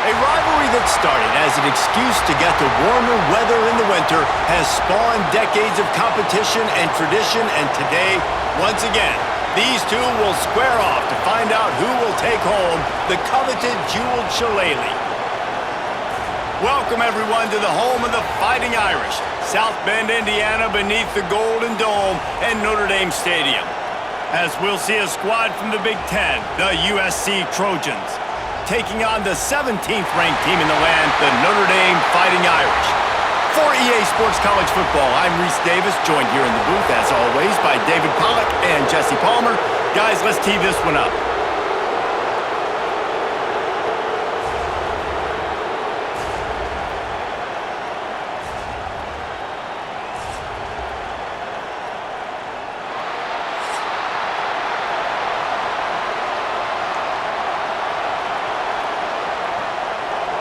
A rivalry that started as an excuse to get to warmer weather in the winter has spawned decades of competition and tradition, and today, once again, these two will square off to find out who will take home the coveted jeweled shillelagh. Welcome, everyone, to the home of the Fighting Irish, South Bend, Indiana, beneath the Golden Dome and Notre Dame Stadium. As we'll see a squad from the Big Ten, the USC Trojans, taking on the 17th ranked team in the land, the Notre Dame Fighting Irish. For EA Sports College Football, I'm Reese Davis, joined here in the booth, as always, by David Pollack and Jesse Palmer. Guys, let's tee this one up.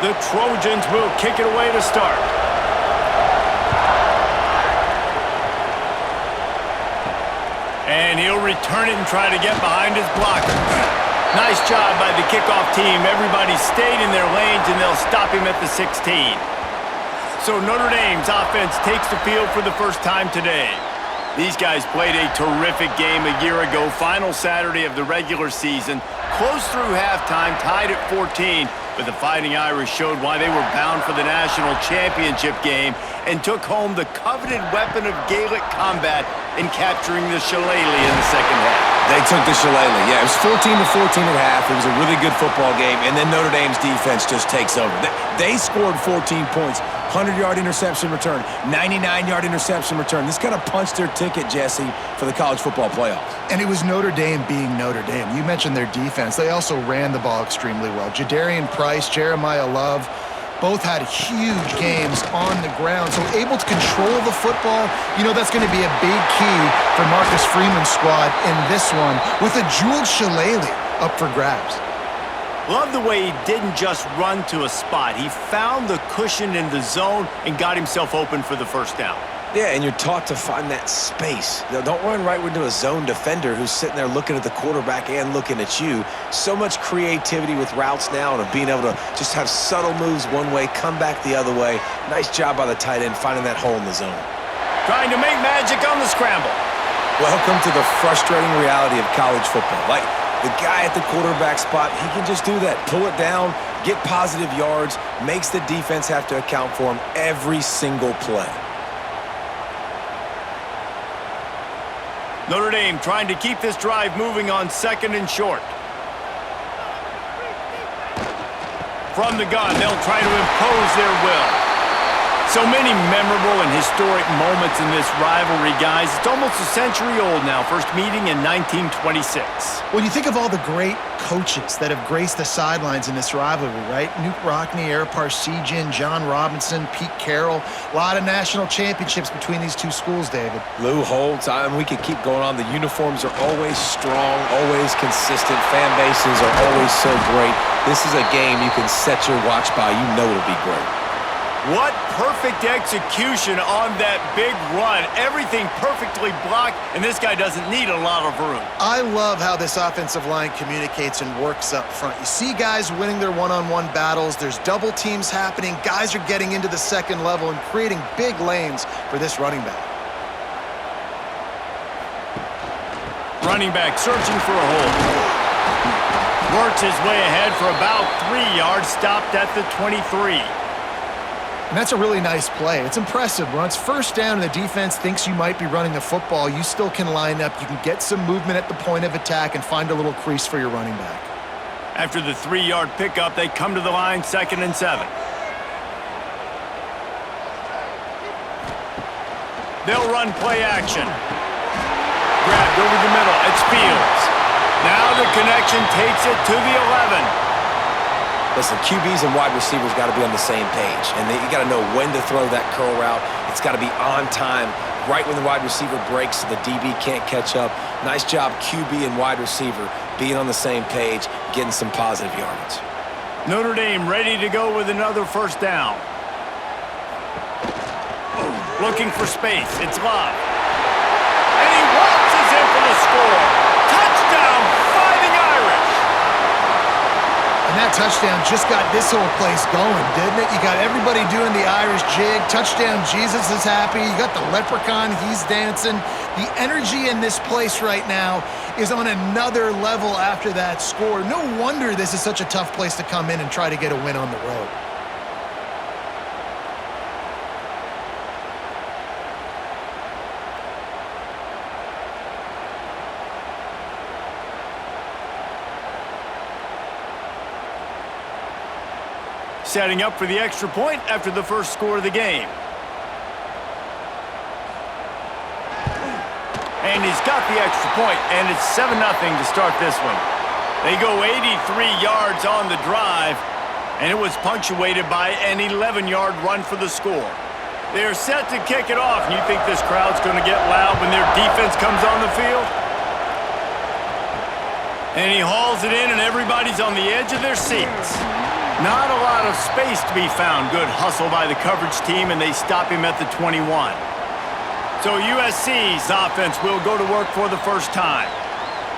The Trojans will kick it away to start. And he'll return it and try to get behind his blocker. Nice job by the kickoff team. Everybody stayed in their lanes, and they'll stop him at the 16. So Notre Dame's offense takes the field for the first time today. These guys played a terrific game a year ago, final Saturday of the regular season. Close through halftime, tied at 14. But the Fighting Irish showed why they were bound for the national championship game and took home the coveted weapon of Gaelic combat in capturing the shillelagh in the second half. They took the shillelagh. Yeah, it was 14-14 at half. It was a really good football game, and then Notre Dame's defense just takes over. They scored 14 points, 100-yard interception return, 99-yard interception return. This kind of punched their ticket, Jesse, for the college football playoffs. And it was Notre Dame being Notre Dame. You mentioned their defense. They also ran the ball extremely well. Jadarian Price, Jeremiah Love, both had huge games on the ground. So able to control the football, you know, that's going to be a big key for Marcus Freeman's squad in this one, with a jeweled shillelagh up for grabs. Love the way he didn't just run to a spot. He found the cushion in the zone and got himself open for the first down. Yeah, and you're taught to find that space. Don't run right into a zone defender who's sitting there looking at the quarterback and looking at you. So much creativity with routes now and of being able to just have subtle moves one way, come back the other way. Nice job by the tight end finding that hole in the zone. Trying to make magic on the scramble. Welcome to the frustrating reality of college football. Like, the guy at the quarterback spot, he can just do that. Pull it down, get positive yards, makes the defense have to account for him every single play. Notre Dame trying to keep this drive moving on second and short. From the gun, they'll try to impose their will. So many memorable and historic moments in this rivalry, guys. It's almost a century old now, first meeting in 1926. When you think of all the great coaches that have graced the sidelines in this rivalry, right? Newt Rockne, Ara Parseghian, John Robinson, Pete Carroll. A lot of national championships between these two schools, David. Lou Holtz, we could keep going on. The uniforms are always strong, always consistent. Fan bases are always so great. This is a game you can set your watch by. You know it'll be great. What perfect execution on that big run. Everything perfectly blocked, and this guy doesn't need a lot of room. I love how this offensive line communicates and works up front. You see guys winning their one-on-one battles. There's double teams happening. Guys are getting into the second level and creating big lanes for this running back. Running back searching for a hole. Works his way ahead for about 3 yards, stopped at the 23. And that's a really nice play. It's impressive. When it's first down and the defense thinks you might be running the football, you still can line up. You can get some movement at the point of attack and find a little crease for your running back. After the 3-yard pickup, they come to the line, 2nd and 7. They'll run play action. Grabbed over the middle. It's Fields. Now the connection takes it to the 11. Listen, QBs and wide receivers got to be on the same page, and you got to know when to throw that curl route. It's got to be on time, right when the wide receiver breaks so the DB can't catch up. Nice job, QB and wide receiver, being on the same page, getting some positive yardage. Notre Dame ready to go with another first down. Looking for space. It's Love. And he waltzes in for the score. Touchdown, Fighting Irish! A And that touchdown just got this whole place going, didn't it? You got everybody doing the Irish jig. Touchdown, Jesus is happy. You got the leprechaun, he's dancing. The energy in this place right now is on another level after that score. No wonder this is such a tough place to come in and try to get a win on the road. Setting up for the extra point after the first score of the game. And he's got the extra point, and it's 7-0 to start this one. They go 83 yards on the drive, and it was punctuated by an 11-yard run for the score. They're set to kick it off, and you think this crowd's going to get loud when their defense comes on the field? And he hauls it in, and everybody's on the edge of their seats. Not a lot of space to be found. Good hustle by the coverage team, and they stop him at the 21. So USC's offense will go to work for the first time.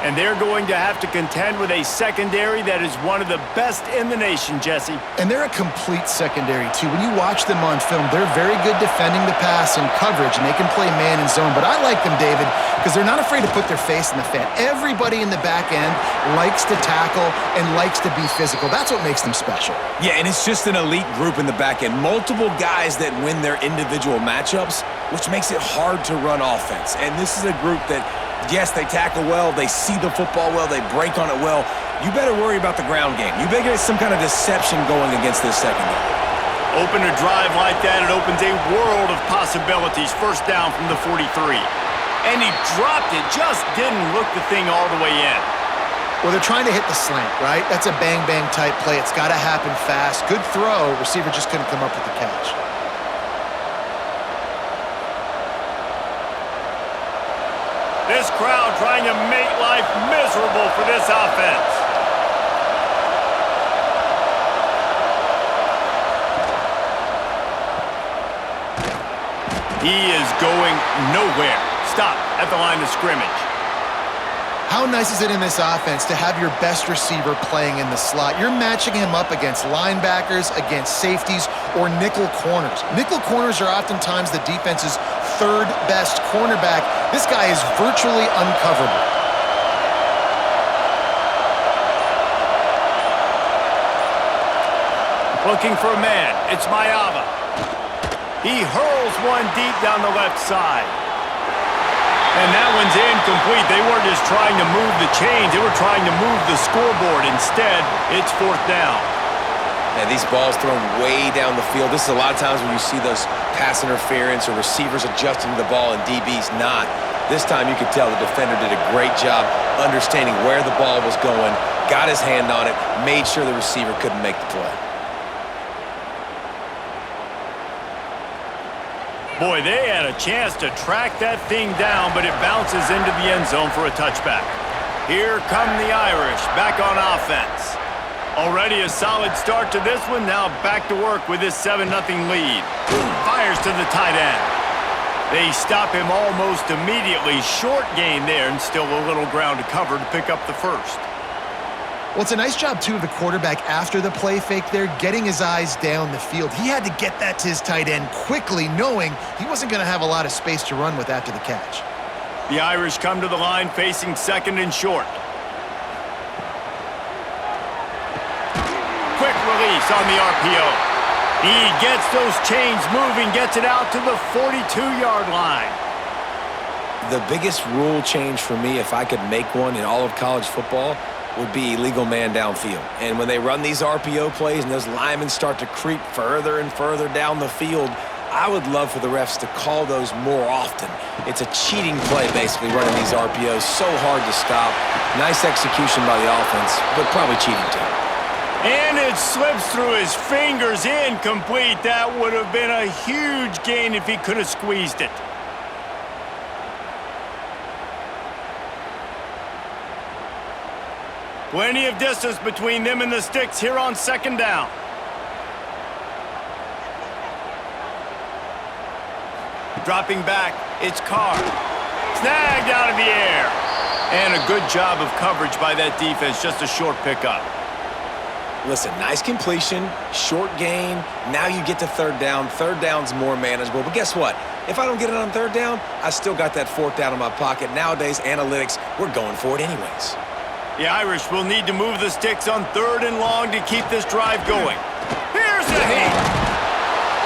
And they're going to have to contend with a secondary that is one of the best in the nation, Jesse. And they're a complete secondary, too. When you watch them on film, they're very good defending the pass and coverage, and they can play man and zone. But I like them, David, because they're not afraid to put their face in the fan. Everybody in the back end likes to tackle and likes to be physical. That's what makes them special. Yeah, and it's just an elite group in the back end. Multiple guys that win their individual matchups, which makes it hard to run offense. And this is a group that, yes, they tackle well, they see the football well, they break on it well. You better worry about the ground game. You better get some kind of deception going against this secondary. Open a drive like that, it opens a world of possibilities. First down from the 43. And he dropped it, just didn't look the thing all the way in. Well, they're trying to hit the slant, right? That's a bang-bang type play. It's got to happen fast. Good throw. Receiver just couldn't come up with the catch. This crowd trying to make life miserable for this offense. He is going nowhere. Stop at the line of scrimmage. How nice is it in this offense to have your best receiver playing in the slot? You're matching him up against linebackers, against safeties, or nickel corners. Nickel corners are oftentimes the defense's third best cornerback. This guy is virtually uncoverable. Looking for a man. It's Mayava. He hurls one deep down the left side. And that one's incomplete. They weren't just trying to move the chains. They were trying to move the scoreboard. Instead, it's fourth down. And these balls thrown way down the field. This is a lot of times when you see those pass interference or receivers adjusting to the ball and DBs not. This time you could tell the defender did a great job understanding where the ball was going, got his hand on it, made sure the receiver couldn't make the play. Boy, they had a chance to track that thing down, but it bounces into the end zone for a touchback. Here come the Irish, back on offense. Already a solid start to this one, now back to work with this 7-0 lead. Fires to the tight end. They stop him almost immediately. Short gain there, and still a little ground to cover to pick up the first. Well, it's a nice job, too, of the quarterback after the play fake there, getting his eyes down the field. He had to get that to his tight end quickly, knowing he wasn't going to have a lot of space to run with after the catch. The Irish come to the line facing second and short. Quick release on the RPO. He gets those chains moving, gets it out to the 42-yard line. The biggest rule change for me, if I could make one in all of college football, would be illegal man downfield. And when they run these RPO plays and those linemen start to creep further and further down the field, I would love for the refs to call those more often. It's a cheating play, basically, running these RPOs. So hard to stop. Nice execution by the offense, but probably cheating too. And it slips through his fingers, incomplete. That would have been a huge gain if he could have squeezed it. Plenty of distance between them and the sticks here on second down. Dropping back, it's Carr. Snagged out of the air. And a good job of coverage by that defense, just a short pickup. Listen, nice completion, short gain. Now you get to third down. Third down's more manageable. But guess what? If I don't get it on third down, I still got that fourth down in my pocket. Nowadays, analytics, we're going for it anyways. The Irish will need to move the sticks on 3rd and long to keep this drive going. Here's the heat.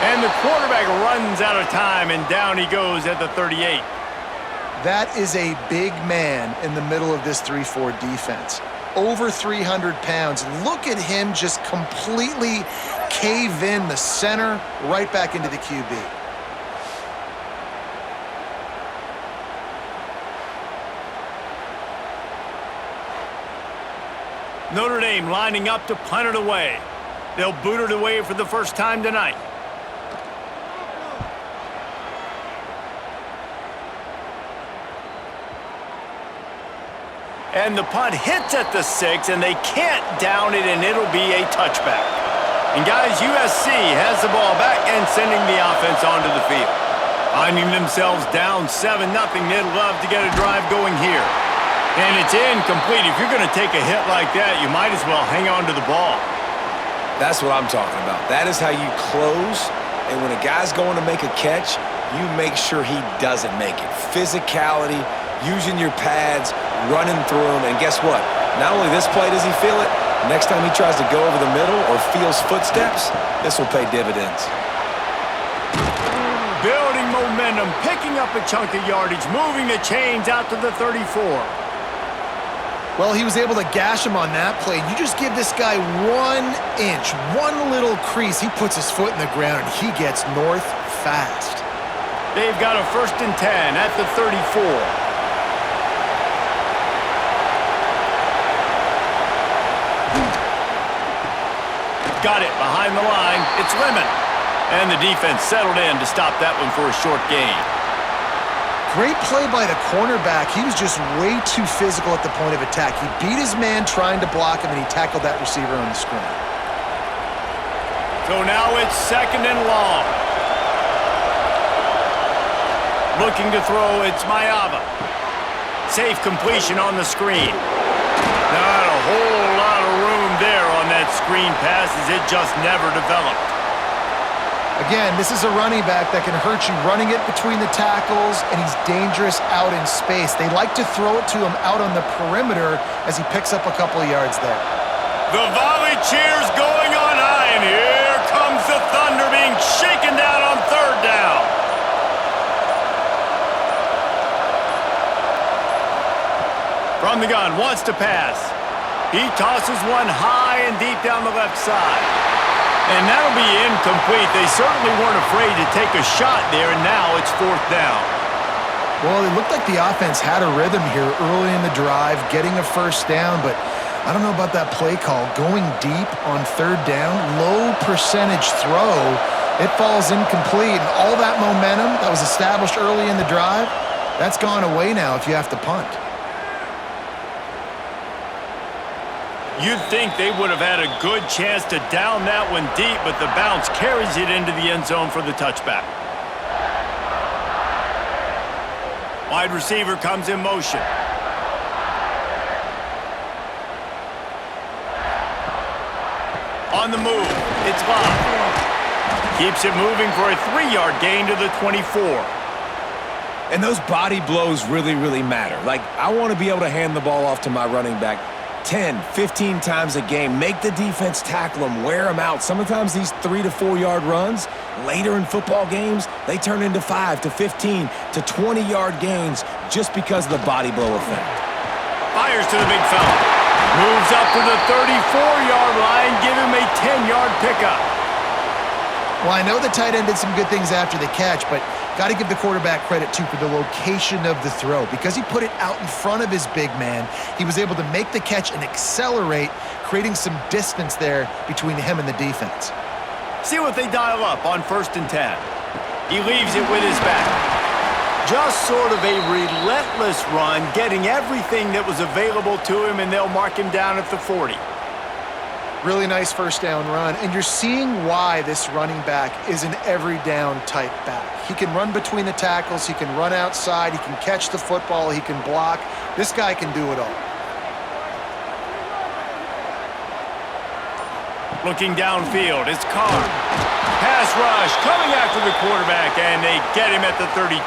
And the quarterback runs out of time, and down he goes at the 38. That is a big man in the middle of this 3-4 defense. Over 300 pounds. Look at him just completely cave in the center, right back into the QB. Notre Dame lining up to punt it away. They'll boot it away for the first time tonight. And the punt hits at the 6, and they can't down it, and it'll be a touchback. And guys, USC has the ball back and sending the offense onto the field. Finding themselves down 7-0, they'd love to get a drive going here. And it's incomplete. If you're going to take a hit like that, you might as well hang on to the ball. That's what I'm talking about. That is how you close. And when a guy's going to make a catch, you make sure he doesn't make it. Physicality, using your pads, running through them. And guess what? Not only this play does he feel it, next time he tries to go over the middle or feels footsteps, this will pay dividends. Building momentum, picking up a chunk of yardage, moving the chains out to the 34. Well, he was able to gash him on that play. You just give this guy 1 inch, one little crease. He puts his foot in the ground, and he gets north fast. They've got a 1st and 10 at the 34. Got it behind the line. It's Lemon. And the defense settled in to stop that one for a short gain. Great play by the cornerback. He was just way too physical at the point of attack. He beat his man trying to block him, and he tackled that receiver on the screen. So now it's 2nd and long. Looking to throw, it's Mayava. Safe completion on the screen. Not a whole lot of room there on that screen pass as it just never developed. Again, this is a running back that can hurt you running it between the tackles, and he's dangerous out in space. They like to throw it to him out on the perimeter as he picks up a couple of yards there. The volley cheers going on high, and here comes the Thunder being shaken down on 3rd down. From the gun, wants to pass. He tosses one high and deep down the left side. And that'll be incomplete. They certainly weren't afraid to take a shot there, and now it's 4th down. Well, it looked like the offense had a rhythm here early in the drive, getting a 1st down, but I don't know about that play call. Going deep on 3rd down, low percentage throw, it falls incomplete. And all that momentum that was established early in the drive, that's gone away now if you have to punt. You'd think they would have had a good chance to down that one deep, but the bounce carries it into the end zone for the touchback. Wide receiver comes in motion. On the move, it's Bob. Keeps it moving for a 3-yard gain to the 24. And those body blows really, really matter. Like, I want to be able to hand the ball off to my running back 10, 15 times a game. Make the defense tackle them, wear them out. Sometimes these 3 to 4 yard runs, later in football games, they turn into 5 to 15 to 20 yard gains just because of the body blow effect. Fires to the big fella. Moves up to the 34-yard line, give him a 10-yard pickup. Well, I know the tight end did some good things after the catch, but got to give the quarterback credit, too, for the location of the throw. Because he put it out in front of his big man, he was able to make the catch and accelerate, creating some distance there between him and the defense. See what they dial up on 1st and 10. He leaves it with his back. Just sort of a relentless run, getting everything that was available to him, and they'll mark him down at the 40. Really nice 1st down run, and you're seeing why this running back is an every down type back. He can run between the tackles, he can run outside, he can catch the football, he can block. This guy can do it all. Looking downfield, it's Carr. Pass rush coming after the quarterback, and they get him at the 32.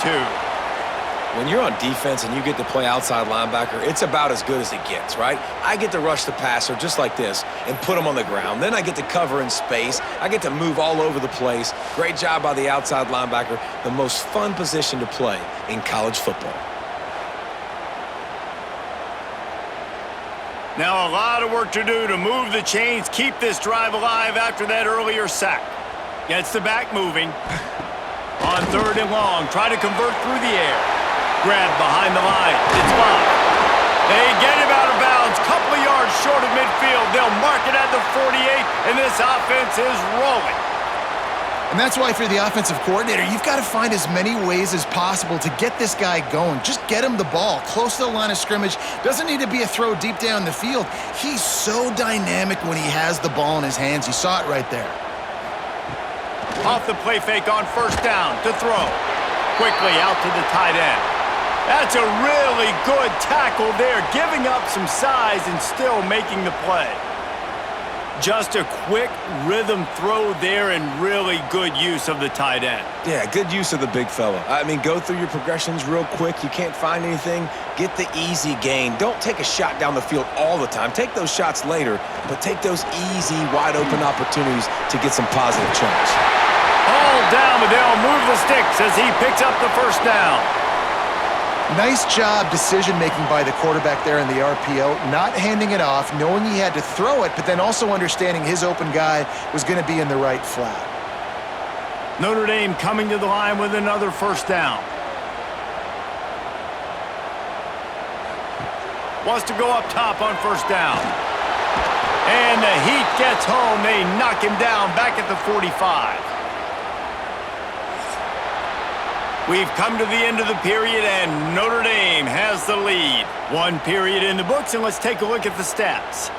When you're on defense and you get to play outside linebacker, it's about as good as it gets, right? I get to rush the passer just like this and put him on the ground. Then I get to cover in space. I get to move all over the place. Great job by the outside linebacker. The most fun position to play in college football. Now a lot of work to do to move the chains, keep this drive alive after that earlier sack. Gets the back moving. On 3rd and long, try to convert through the air. Grab behind the line. It's Bob. They get him out of bounds. Couple of yards short of midfield. They'll mark it at the 48, and this offense is rolling. And that's why for the offensive coordinator, you've got to find as many ways as possible to get this guy going. Just get him the ball close to the line of scrimmage. Doesn't need to be a throw deep down the field. He's so dynamic when he has the ball in his hands. You saw it right there. Off the play fake on 1st down to throw. Quickly out to the tight end. That's a really good tackle there, giving up some size and still making the play. Just a quick rhythm throw there and really good use of the tight end. Yeah, good use of the big fella. I mean, go through your progressions real quick. You can't find anything, get the easy gain. Don't take a shot down the field all the time. Take those shots later, but take those easy, wide-open opportunities to get some positive chunks. All down, but they'll move the sticks as he picks up the 1st down. Nice job decision-making by the quarterback there in the RPO, not handing it off, knowing he had to throw it, but then also understanding his open guy was going to be in the right flat. Notre Dame coming to the line with another 1st down. Wants to go up top on 1st down. And the heat gets home. They knock him down back at the 45. We've come to the end of the period, and Notre Dame has the lead. 1 period in the books, and let's take a look at the stats.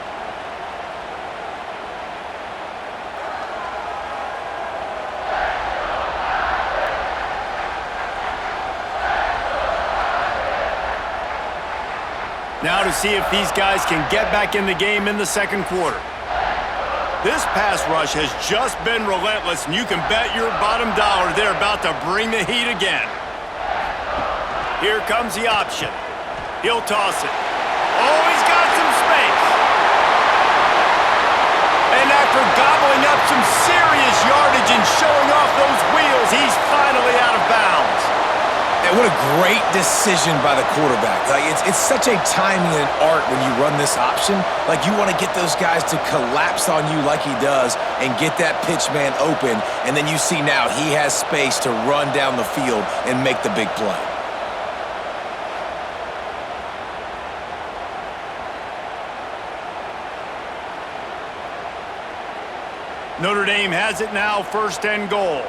Now to see if these guys can get back in the game in the 2nd quarter. This pass rush has just been relentless, and you can bet your bottom dollar they're about to bring the heat again. Here comes the option. He'll toss it. Oh, he's got some space. And after gobbling up some serious yardage and showing off those wheels, he's finally out of bounds. And what a great decision by the quarterback. Like, it's such a timing and art when you run this option. Like, you want to get those guys to collapse on you like he does and get that pitch man open. And then you see now he has space to run down the field and make the big play. Notre Dame has it now, 1st and goal.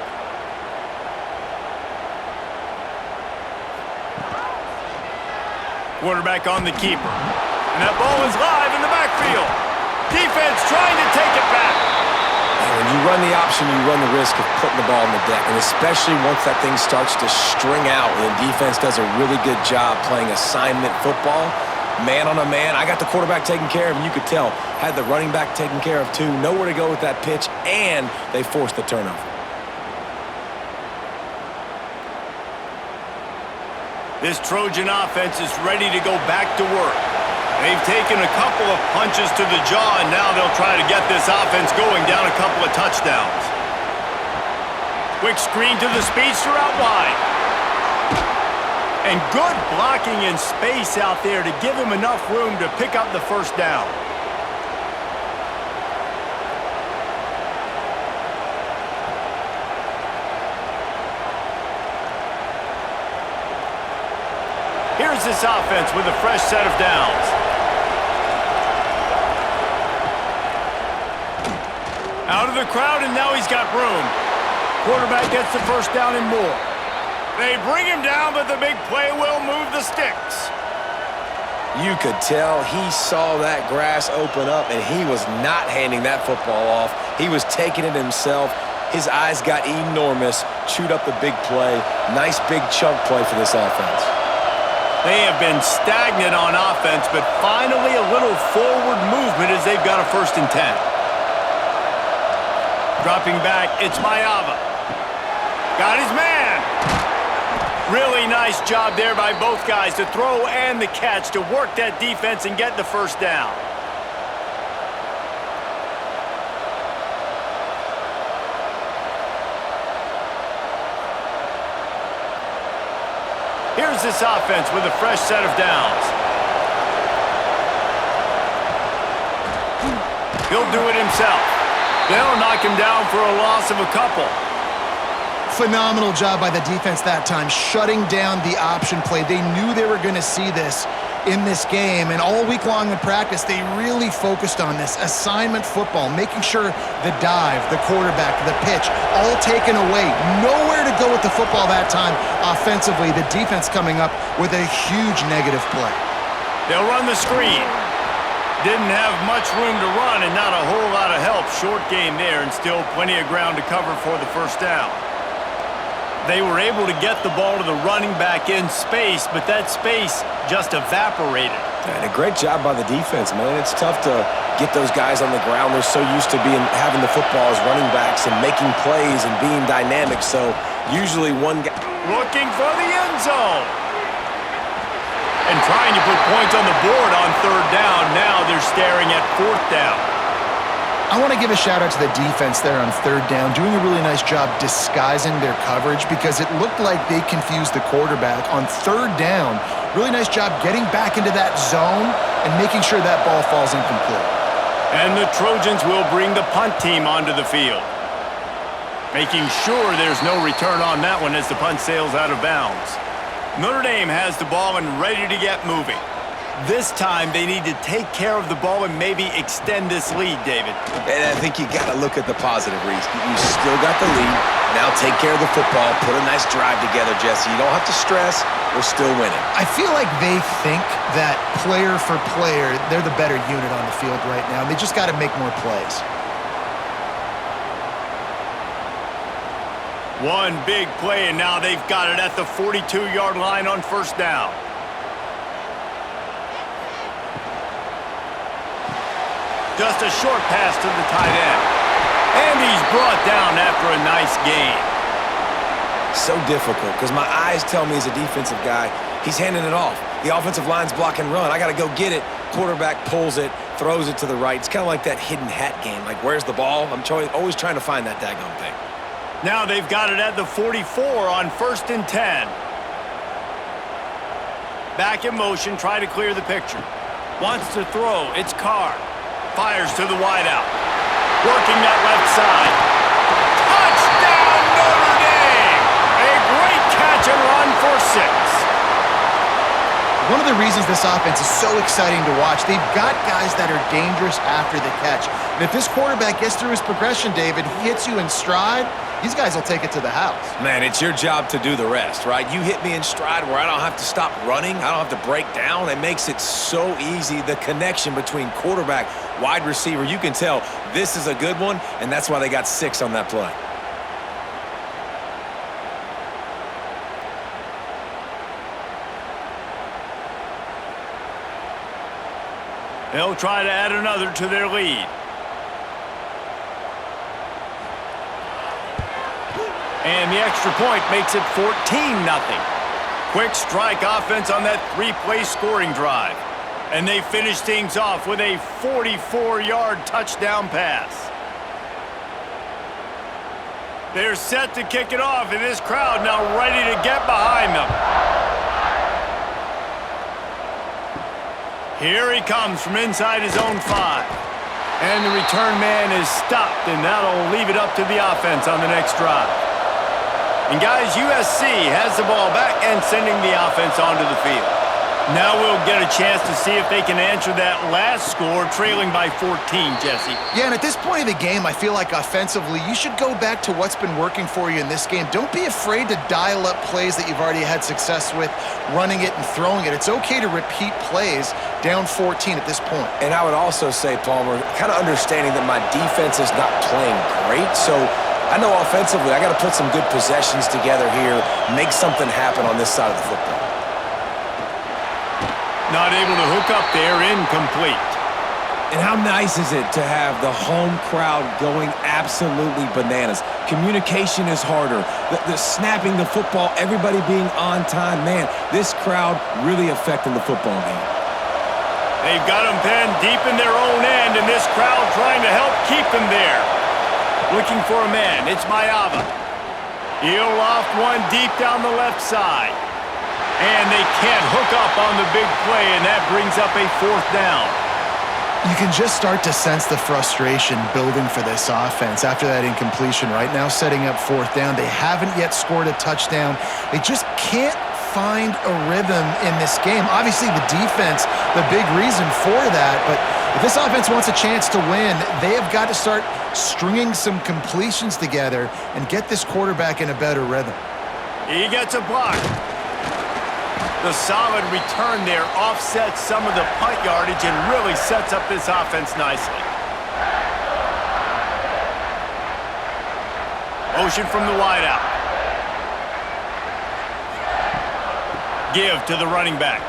Quarterback on the keeper. And that ball is live in the backfield. Defense trying to take it back. And when you run the option, you run the risk of putting the ball on the deck. And especially once that thing starts to string out, and the defense does a really good job playing assignment football, man on a man. I got the quarterback taken care of, and you could tell. Had the running back taken care of too. Nowhere to go with that pitch, and they forced the turnover. This Trojan offense is ready to go back to work. They've taken a couple of punches to the jaw, and now they'll try to get this offense going down a couple of touchdowns. Quick screen to the speedster out wide. And good blocking in space out there to give him enough room to pick up the 1st down. Here's this offense with a fresh set of downs. Out of the crowd, and now he's got room. Quarterback gets the 1st down and more. They bring him down, but the big play will move the sticks. You could tell he saw that grass open up, and he was not handing that football off. He was taking it himself. His eyes got enormous, chewed up the big play. Nice big chunk play for this offense. They have been stagnant on offense, but finally a little forward movement as they've got a 1st and 10. Dropping back, it's Mayava. Got his man. Really nice job there by both guys to throw and the catch to work that defense and get the first down. Here's this offense with a fresh set of downs. He'll do it himself. They'll knock him down for a loss of a couple. Phenomenal job by the defense that time, shutting down the option play. They knew they were going to see this in this game, and all week long in practice, they really focused on this assignment football, making sure the dive, the quarterback, the pitch, all taken away. Nowhere to go with the football that time offensively. The defense coming up with a huge negative play. They'll run the screen. Didn't have much room to run and not a whole lot of help. Short game there and still plenty of ground to cover for the first down. They were able to get the ball to the running back in space, but that space just evaporated. And a great job by the defense, man. It's tough to get those guys on the ground. They're so used to having the football as running backs and making plays and being dynamic. So usually one guy looking for the end zone. And trying to put points on the board on third down. Now they're staring at fourth down. I want to give a shout out to the defense there on third down, doing a really nice job disguising their coverage because it looked like they confused the quarterback on third down. Really nice job getting back into that zone and making sure that ball falls incomplete. And the Trojans will bring the punt team onto the field, making sure there's no return on that one as the punt sails out of bounds. Notre Dame has the ball and ready to get moving. This time, they need to take care of the ball and maybe extend this lead, David. And I think you got to look at the positive, Reese. You still got the lead. Now take care of the football. Put a nice drive together, Jesse. You don't have to stress. We're still winning. I feel like they think that player for player, they're the better unit on the field right now. They just got to make more plays. One big play, and now they've got it at the 42-yard line on first down. Just a short pass to the tight end. And he's brought down after a nice gain. So difficult because my eyes tell me as a defensive guy, he's handing it off. The offensive line's block and run. I got to go get it. Quarterback pulls it, throws it to the right. It's kind of like that hidden hat game. Like, where's the ball? I'm always trying to find that daggone thing. Now they've got it at the 44 on 1st and 10. Back in motion, try to clear the picture. Wants to throw, it's Carr. Fires to the wideout. Working that left side. Touchdown, Notre Dame! A great catch and run for 6. One of the reasons this offense is so exciting to watch, they've got guys that are dangerous after the catch. And if this quarterback gets through his progression, David, he hits you in stride, these guys will take it to the house. Man, it's your job to do the rest, right? You hit me in stride where I don't have to stop running. I don't have to break down. It makes it so easy. The connection between quarterback, wide receiver, you can tell this is a good one, and that's why they got 6 on that play. They'll try to add another to their lead. And the extra point makes it 14-0. Quick strike offense on that 3-play scoring drive. And they finish things off with a 44-yard touchdown pass. They're set to kick it off, and this crowd now ready to get behind them. Here he comes from inside his own 5. And the return man is stopped, and that'll leave it up to the offense on the next drive. And guys, USC has the ball back and sending the offense onto the field. Now we'll get a chance to see if they can answer that last score, trailing by 14, Jesse. Yeah, and at this point of the game, I feel like offensively, you should go back to what's been working for you in this game. Don't be afraid to dial up plays that you've already had success with, running it and throwing it. It's okay to repeat plays down 14 at this point. And I would also say, Palmer, kind of understanding that my defense is not playing great, so I know offensively I got to put some good possessions together here, make something happen on this side of the football. Not able to hook up there, incomplete. And how nice is it to have the home crowd going absolutely bananas? Communication is harder. The snapping the football, everybody being on time. Man, this crowd really affecting the football game. They've got them pinned deep in their own end, and this crowd trying to help keep them there. Looking for a man. It's Mayava. He'll loft one deep down the left side. And they can't hook up on the big play, and that brings up a 4th down. You can just start to sense the frustration building for this offense after that incompletion. Right now, setting up 4th down. They haven't yet scored a touchdown. They just can't find a rhythm in this game. Obviously, the defense, the big reason for that. But if this offense wants a chance to win, they have got to start stringing some completions together and get this quarterback in a better rhythm. He gets a block. The solid return there offsets some of the punt yardage and really sets up this offense nicely. Motion from the wideout. Give to the running back.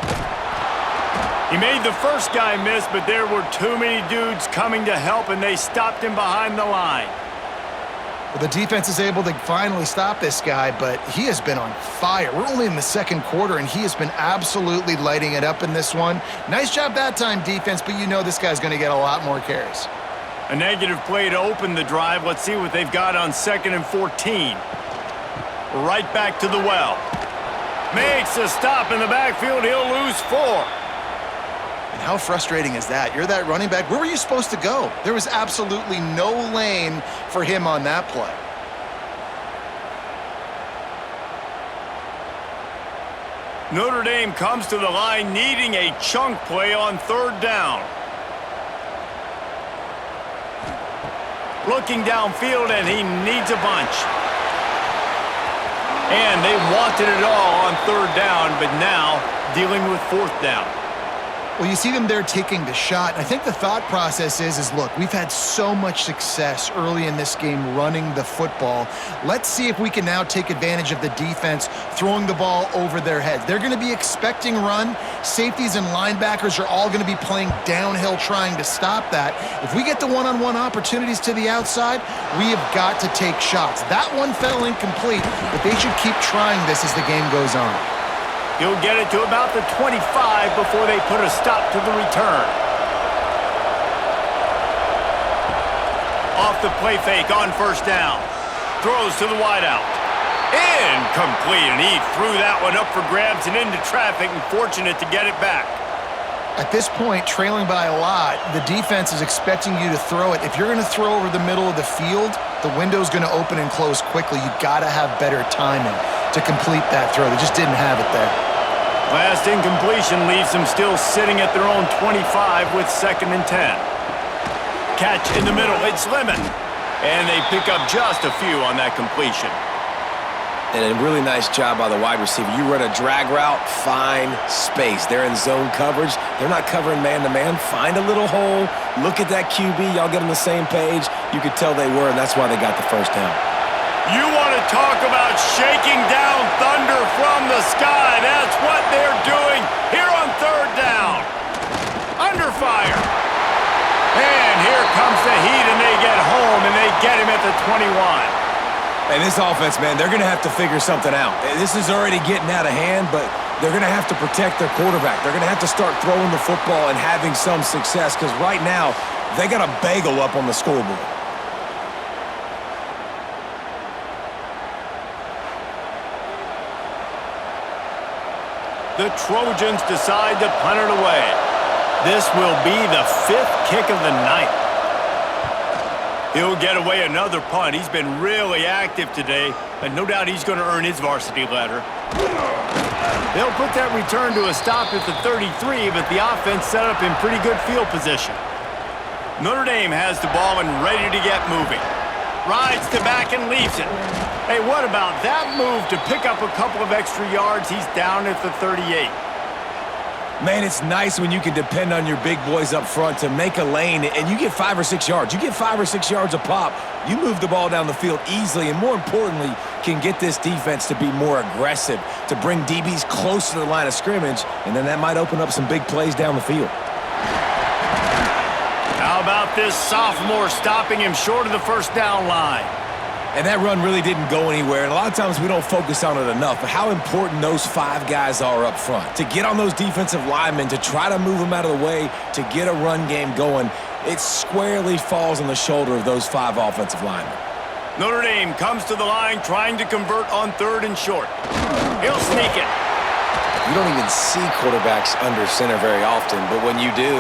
He made the first guy miss, but there were too many dudes coming to help, and they stopped him behind the line. Well, the defense is able to finally stop this guy, but he has been on fire. We're only in the 2nd quarter, and he has been absolutely lighting it up in this one. Nice job that time, defense, but you know this guy's going to get a lot more carries. A negative play to open the drive. Let's see what they've got on 2nd and 14. Right back to the well. Makes a stop in the backfield. He'll lose 4. And how frustrating is that? You're that running back. Where were you supposed to go? There was absolutely no lane for him on that play. Notre Dame comes to the line needing a chunk play on 3rd down. Looking downfield, and he needs a bunch. And they wanted it all on 3rd down, but now dealing with 4th down. Well, you see them there taking the shot. I think the thought process is look, we've had so much success early in this game running the football. Let's see if we can now take advantage of the defense throwing the ball over their heads. They're going to be expecting run. Safeties and linebackers are all going to be playing downhill trying to stop that. If we get the one-on-one opportunities to the outside, we have got to take shots. That one fell incomplete, but they should keep trying this as the game goes on. He'll get it to about the 25 before they put a stop to the return. Off the play fake on 1st down. Throws to the wideout. Incomplete, and he threw that one up for grabs and into traffic, and fortunate to get it back. At this point, trailing by a lot, the defense is expecting you to throw it. If you're going to throw over the middle of the field, the window's going to open and close quickly. You've got to have better timing to complete that throw. They just didn't have it there. Last incompletion leaves them still sitting at their own 25 with 2nd and 10. Catch in the middle, it's Lemon. And they pick up just a few on that completion. And a really nice job by the wide receiver. You run a drag route, find space. They're in zone coverage. They're not covering man-to-man. Find a little hole. Look at that QB. Y'all get on the same page. You could tell they were, and that's why they got the 1st down. You want to talk about shaking down thunder from the sky. That's what they're doing here on 3rd down. Under fire. And here comes the heat, and they get home, and they get him at the 21. And this offense, man, they're going to have to figure something out. This is already getting out of hand, but they're going to have to protect their quarterback. They're going to have to start throwing the football and having some success, because right now, they got a bagel up on the scoreboard. The Trojans decide to punt it away. This will be the 5th kick of the night. He'll get away another punt. He's been really active today, and no doubt he's going to earn his varsity letter. They'll put that return to a stop at the 33, but the offense set up in pretty good field position. Notre Dame has the ball and ready to get moving. Rides to back and leaves it. Hey, what about that move to pick up a couple of extra yards? He's down at the 38. Man, it's nice when you can depend on your big boys up front to make a lane, and you get 5 or 6 yards. You get 5 or 6 yards a pop. You move the ball down the field easily, and more importantly, can get this defense to be more aggressive, to bring DBs close to the line of scrimmage, and then that might open up some big plays down the field. How about this sophomore stopping him short of the first down line? And that run really didn't go anywhere, and a lot of times we don't focus on it enough, but how important those 5 guys are up front. To get on those defensive linemen, to try to move them out of the way, to get a run game going, it squarely falls on the shoulder of those 5 offensive linemen. Notre Dame comes to the line trying to convert on 3rd and short. He'll sneak it. You don't even see quarterbacks under center very often, but when you do,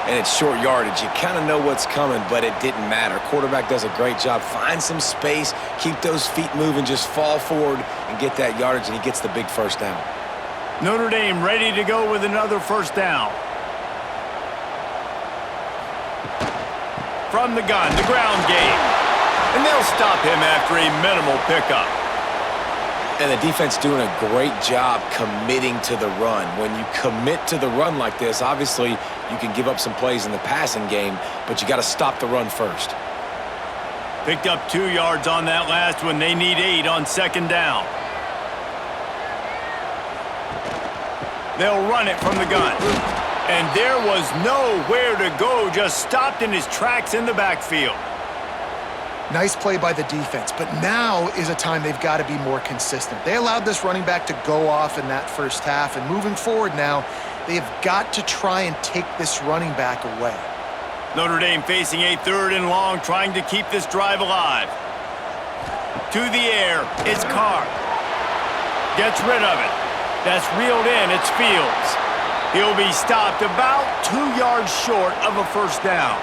and it's short yardage, you kind of know what's coming, but it didn't matter. Quarterback does a great job. Find some space, keep those feet moving, just fall forward and get that yardage, and he gets the big first down. Notre Dame ready to go with another first down. From the gun, the ground game. And they'll stop him after a minimal pickup. And the defense doing a great job committing to the run. When you commit to the run like this, obviously you can give up some plays in the passing game, but you got to stop the run first. Picked up 2 yards on that last one. They need 8 on 2nd down. They'll run it from the gun. And there was nowhere to go, just stopped in his tracks in the backfield. Nice play by the defense, but now is a time they've got to be more consistent. They allowed this running back to go off in that first half, and moving forward now, they have got to try and take this running back away. Notre Dame facing a 3rd and long, trying to keep this drive alive. To the air, it's Carr. Gets rid of it. That's reeled in, it's Fields. He'll be stopped about 2 yards short of a first down.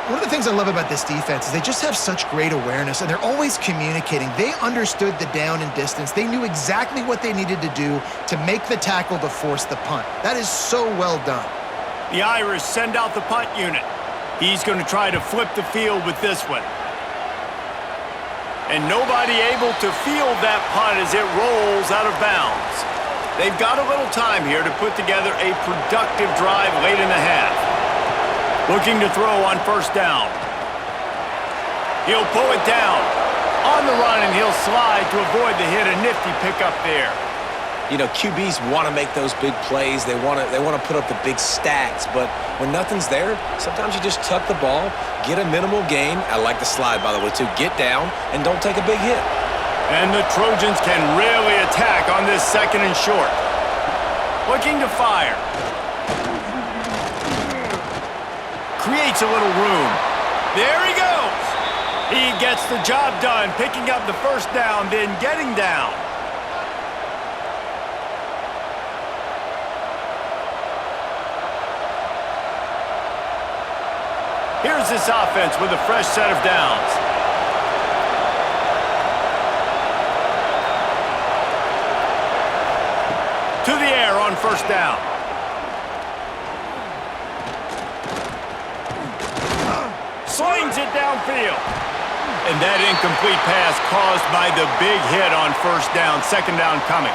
One of the things I love about this defense is they just have such great awareness, and they're always communicating. They understood the down and distance. They knew exactly what they needed to do to make the tackle to force the punt. That is so well done. The Irish send out the punt unit. He's going to try to flip the field with this one. And nobody able to field that punt as it rolls out of bounds. They've got a little time here to put together a productive drive late in the half. Looking to throw on first down. He'll pull it down. On the run, and he'll slide to avoid the hit. A nifty pickup there. You know, QBs want to make those big plays. They want to put up the big stats. But when nothing's there, sometimes you just tuck the ball, get a minimal gain. I like the slide, by the way, too. Get down and don't take a big hit. And the Trojans can really attack on this 2nd and short. Looking to fire. Creates a little room. There he goes. He gets the job done, picking up the first down, then getting down. Here's this offense with a fresh set of downs. To the air on first down. Slings it downfield. And that incomplete pass caused by the big hit on first down. 2nd down coming.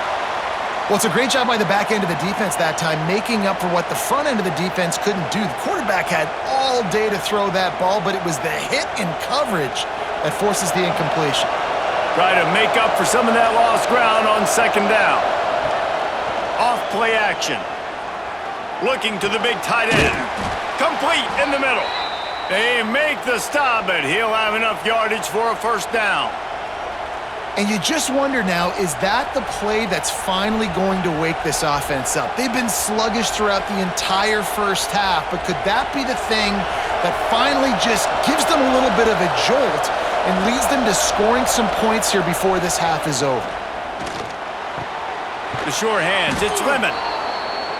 Well, it's a great job by the back end of the defense that time, making up for what the front end of the defense couldn't do. The quarterback had all day to throw that ball, but it was the hit in coverage that forces the incompletion. Try to make up for some of that lost ground on 2nd down. Off play action. Looking to the big tight end. Complete in the middle. They make the stop, but he'll have enough yardage for a first down. And you just wonder now, is that the play that's finally going to wake this offense up? They've been sluggish throughout the entire first half, but could that be the thing that finally just gives them a little bit of a jolt and leads them to scoring some points here before this half is over? The sure hands, it's Lemon.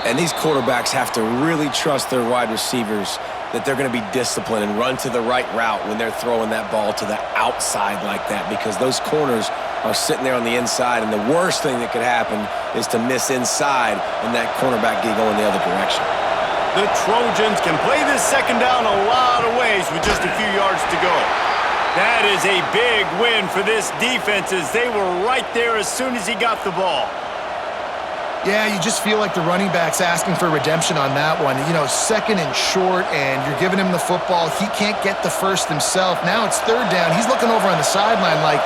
And these quarterbacks have to really trust their wide receivers that they're going to be disciplined and run to the right route when they're throwing that ball to the outside like that, because those corners are sitting there on the inside, and the worst thing that could happen is to miss inside and that cornerback get going the other direction. The Trojans can play this 2nd down a lot of ways with just a few yards to go. That is a big win for this defense, as they were right there as soon as he got the ball. Yeah, you just feel like the running back's asking for redemption on that one. You know, 2nd and short, and you're giving him the football. He can't get the first himself. Now it's 3rd down. He's looking over on the sideline like,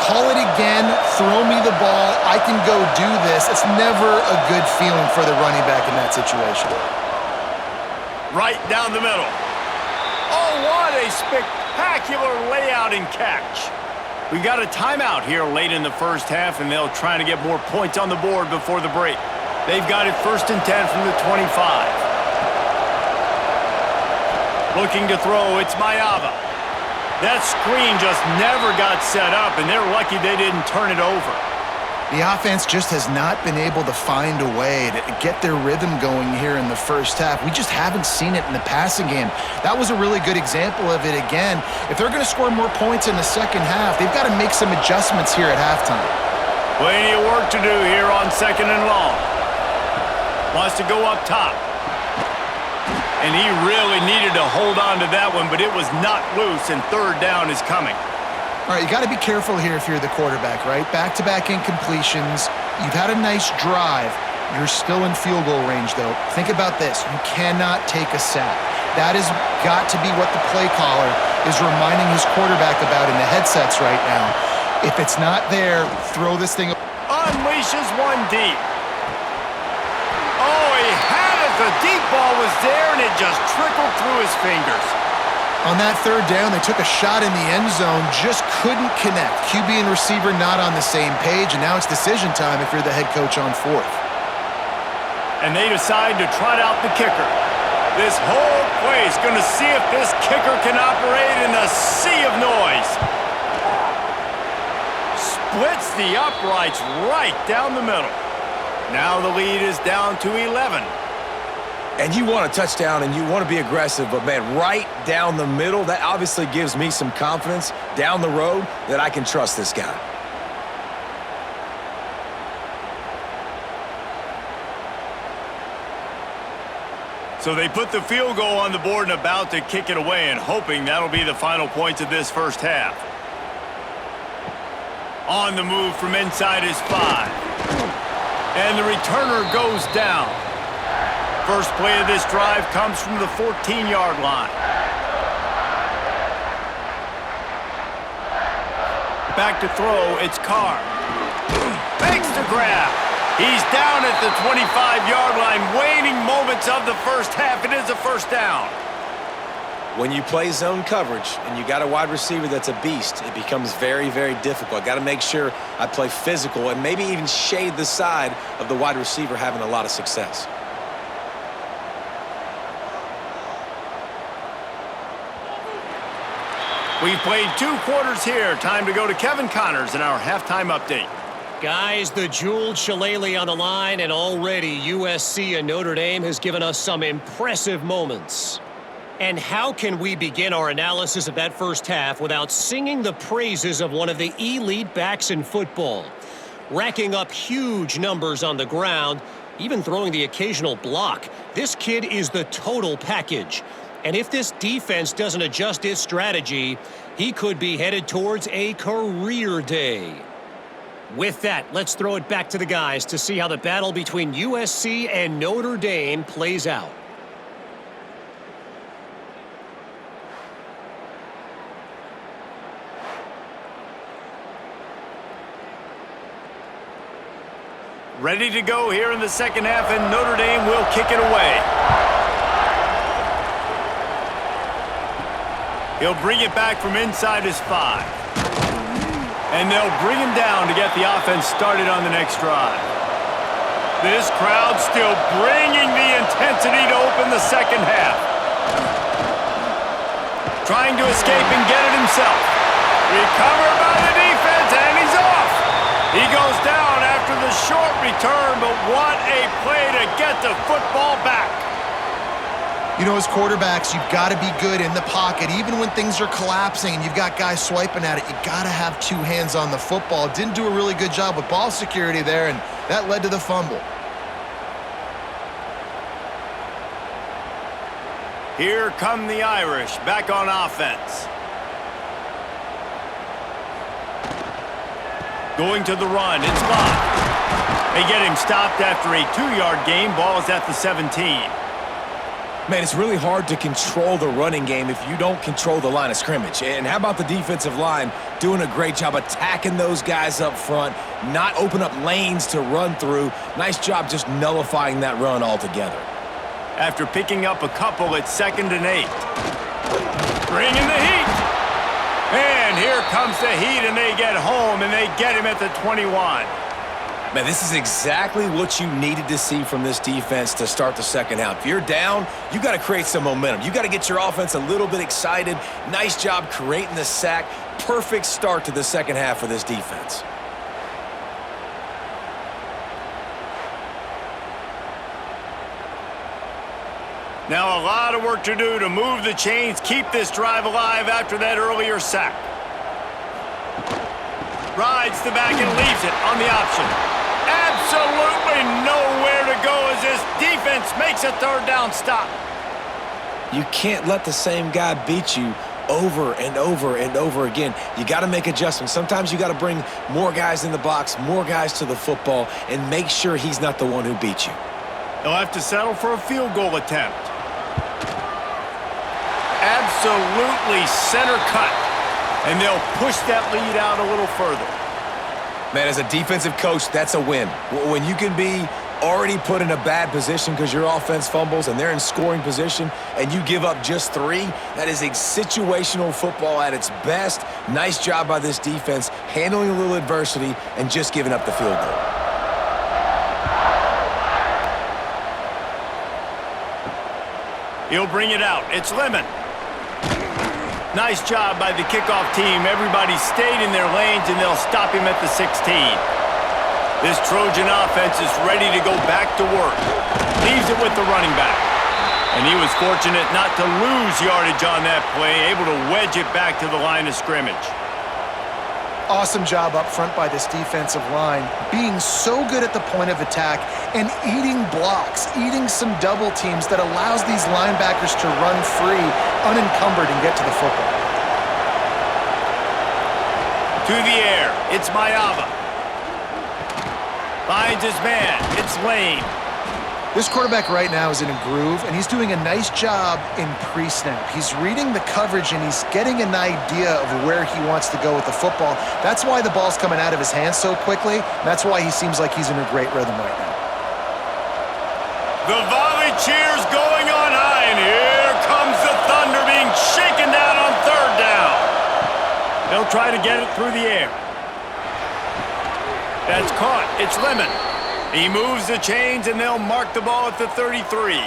call it again, throw me the ball, I can go do this. It's never a good feeling for the running back in that situation. Right down the middle. Oh, what a spectacular layout and catch. We got a timeout here late in the first half, and they'll try to get more points on the board before the break. They've got it 1st and 10 from the 25. Looking to throw, it's Mayava. That screen just never got set up, and they're lucky they didn't turn it over. The offense just has not been able to find a way to get their rhythm going here in the first half. We just haven't seen it in the passing game. That was a really good example of it again. If they're going to score more points in the second half, they've got to make some adjustments here at halftime. Plenty of work to do here on 2nd and long. Wants to go up top. And he really needed to hold on to that one, but it was not loose, and 3rd down is coming. All right, you got to be careful here if you're the quarterback, right? Back-to-back incompletions. You've had a nice drive. You're still in field goal range, though. Think about this. You cannot take a sack. That has got to be what the play caller is reminding his quarterback about in the headsets right now. If it's not there, throw this thing. Unleashes one deep. Oh, he had it. The deep ball was there, and it just trickled through his fingers. On that 3rd down, they took a shot in the end zone, just couldn't connect. QB and receiver not on the same page, and now it's decision time if you're the head coach on 4th. And they decide to trot out the kicker. This whole play is going to see if this kicker can operate in a sea of noise. Splits the uprights right down the middle. Now the lead is down to 11. And you want a touchdown and you want to be aggressive, but, man, right down the middle, that obviously gives me some confidence down the road that I can trust this guy. So they put the field goal on the board and about to kick it away, and hoping that'll be the final points of this first half. On the move from inside his 5. And the returner goes down. First play of this drive comes from the 14-yard line. Back to throw, it's Carr. Makes the grab. He's down at the 25-yard line, waning moments of the first half. It is a 1st down. When you play zone coverage and you got a wide receiver that's a beast, it becomes very, very difficult. I got to make sure I play physical and maybe even shade the side of the wide receiver having a lot of success. We've played 2 quarters here. Time to go to Kevin Connors in our halftime update. Guys, the jeweled shillelagh on the line, and already USC and Notre Dame has given us some impressive moments. And how can we begin our analysis of that first half without singing the praises of one of the elite backs in football? Racking up huge numbers on the ground, even throwing the occasional block. This kid is the total package. And if this defense doesn't adjust its strategy, he could be headed towards a career day. With that, let's throw it back to the guys to see how the battle between USC and Notre Dame plays out. Ready to go here in the second half, and Notre Dame will kick it away. He'll bring it back from inside his 5. And they'll bring him down to get the offense started on the next drive. This crowd still bringing the intensity to open the second half. Trying to escape and get it himself. Recovered by the defense, and he's off. He goes down after the short return, but what a play to get the football back. You know, as quarterbacks, you've got to be good in the pocket. Even when things are collapsing and you've got guys swiping at it, you got to have 2 hands on the football. Didn't do a really good job with ball security there, and that led to the fumble. Here come the Irish back on offense. Going to the run, it's Lott. They get him stopped after a 2-yard gain. Ball is at the 17. Man, it's really hard to control the running game if you don't control the line of scrimmage. And how about the defensive line doing a great job attacking those guys up front, not open up lanes to run through. Nice job just nullifying that run altogether. After picking up a couple, it's 2nd and 8. Bringing the heat. And here comes the heat, and they get home, and they get him at the 21. Man, this is exactly what you needed to see from this defense to start the second half. If you're down, you got to create some momentum. You got to get your offense a little bit excited. Nice job creating the sack. Perfect start to the second half for this defense. Now a lot of work to do to move the chains, keep this drive alive after that earlier sack. Rides the back and leaves it on the option. Absolutely nowhere to go as this defense makes a third down stop. You can't let the same guy beat you over and over and over again. You got to make adjustments. Sometimes you got to bring more guys in the box, more guys to the football, and make sure he's not the one who beat you. They'll have to settle for a field goal attempt. Absolutely center cut. And they'll push that lead out a little further. Man, as a defensive coach, that's a win. When you can be already put in a bad position because your offense fumbles and they're in scoring position and you give up just 3, that is a situational football at its best. Nice job by this defense, handling a little adversity and just giving up the field goal. He'll bring it out. It's Lemon. Nice job by the kickoff team. Everybody stayed in their lanes, and they'll stop him at the 16. This Trojan offense is ready to go back to work. Leaves it with the running back. And he was fortunate not to lose yardage on that play, able to wedge it back to the line of scrimmage. Awesome job up front by this defensive line, being so good at the point of attack and eating blocks, eating some double teams that allows these linebackers to run free, unencumbered, and get to the football. To the air, it's Mayava. Finds his man, it's Lane. This quarterback right now is in a groove, and he's doing a nice job in pre-snap. He's reading the coverage, and he's getting an idea of where he wants to go with the football. That's why the ball's coming out of his hands so quickly. That's why he seems like he's in a great rhythm right now. The volley cheers going on high, and here comes the Thunder being shaken down on third down. They'll try to get it through the air. That's caught. It's Lemon. He moves the chains, and they'll mark the ball at the 33.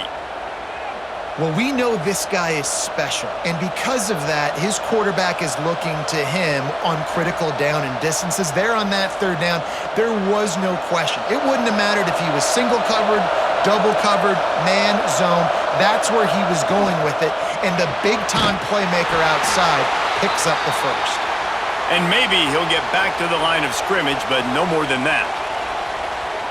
Well, we know this guy is special, and because of that, his quarterback is looking to him on critical down and distances. There on that third down, there was no question. It wouldn't have mattered if he was single covered, double covered, man, zone. That's where he was going with it, and the big-time playmaker outside picks up the first. And maybe he'll get back to the line of scrimmage, but no more than that.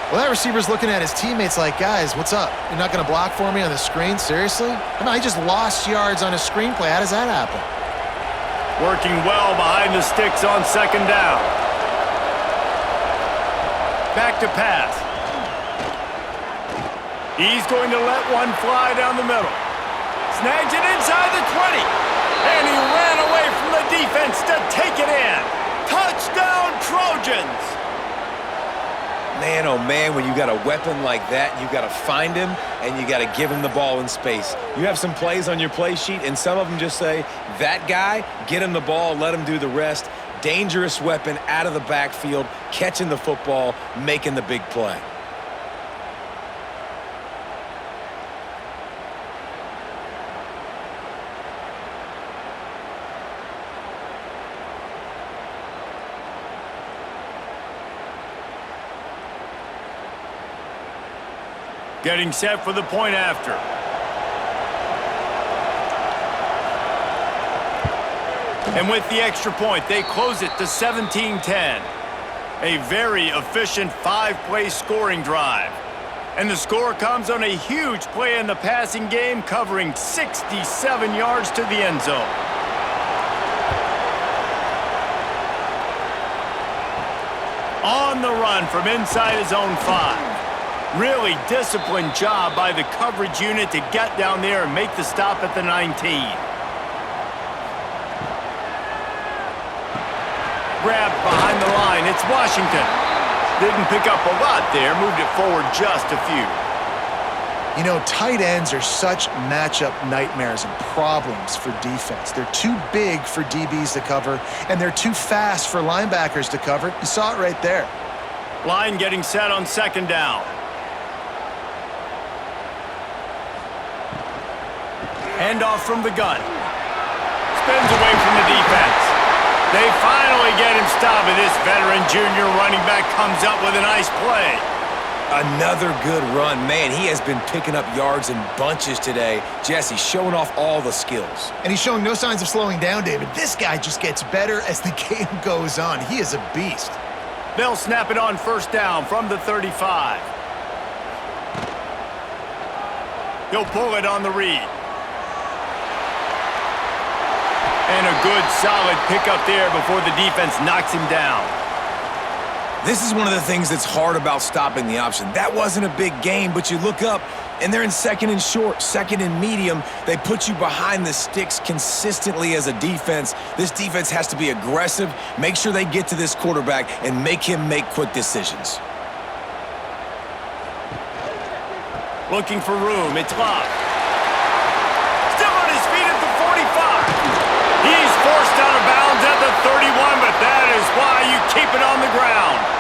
Well, that receiver's looking at his teammates like, guys, what's up? You're not going to block for me on the screen? Seriously? Come on, he just lost yards on a screenplay. How does that happen? Working well behind the sticks on second down. Back to pass. He's going to let one fly down the middle. Snags it inside the 20. And he ran away from the defense to take it in. Touchdown, Trojans! Man, oh man, when you got a weapon like that, you got to find him and you got to give him the ball in space. You have some plays on your play sheet, and some of them just say, that guy, get him the ball, let him do the rest. Dangerous weapon out of the backfield, catching the football, making the big play. Getting set for the point after. And with the extra point, they close it to 17-10. A very efficient 5-play scoring drive. And the score comes on a huge play in the passing game, covering 67 yards to the end zone. On the run from inside his own 5. Really disciplined job by the coverage unit to get down there and make the stop at the 19. Grabbed behind the line, it's Washington. Didn't pick up a lot there, moved it forward just a few. You know, tight ends are such matchup nightmares and problems for defense. They're too big for DBs to cover, and they're too fast for linebackers to cover. You saw it right there. Line getting set on second down. Handoff from the gun. Spins away from the defense. They finally get him stopped, and this veteran junior running back comes up with a nice play. Another good run. Man, he has been picking up yards in bunches today. Jesse showing off all the skills. And he's showing no signs of slowing down, David. This guy just gets better as the game goes on. He is a beast. They'll snap it on first down from the 35. He'll pull it on the read. And a good, solid pickup there before the defense knocks him down. This is one of the things that's hard about stopping the option. That wasn't a big game, but you look up, and they're in second and short, second and medium. They put you behind the sticks consistently as a defense. This defense has to be aggressive, make sure they get to this quarterback, and make him make quick decisions. Looking for room. It's Love. Still on his feet at the 45. He's forced out of bounds at the 31, but that is why you keep it on the ground.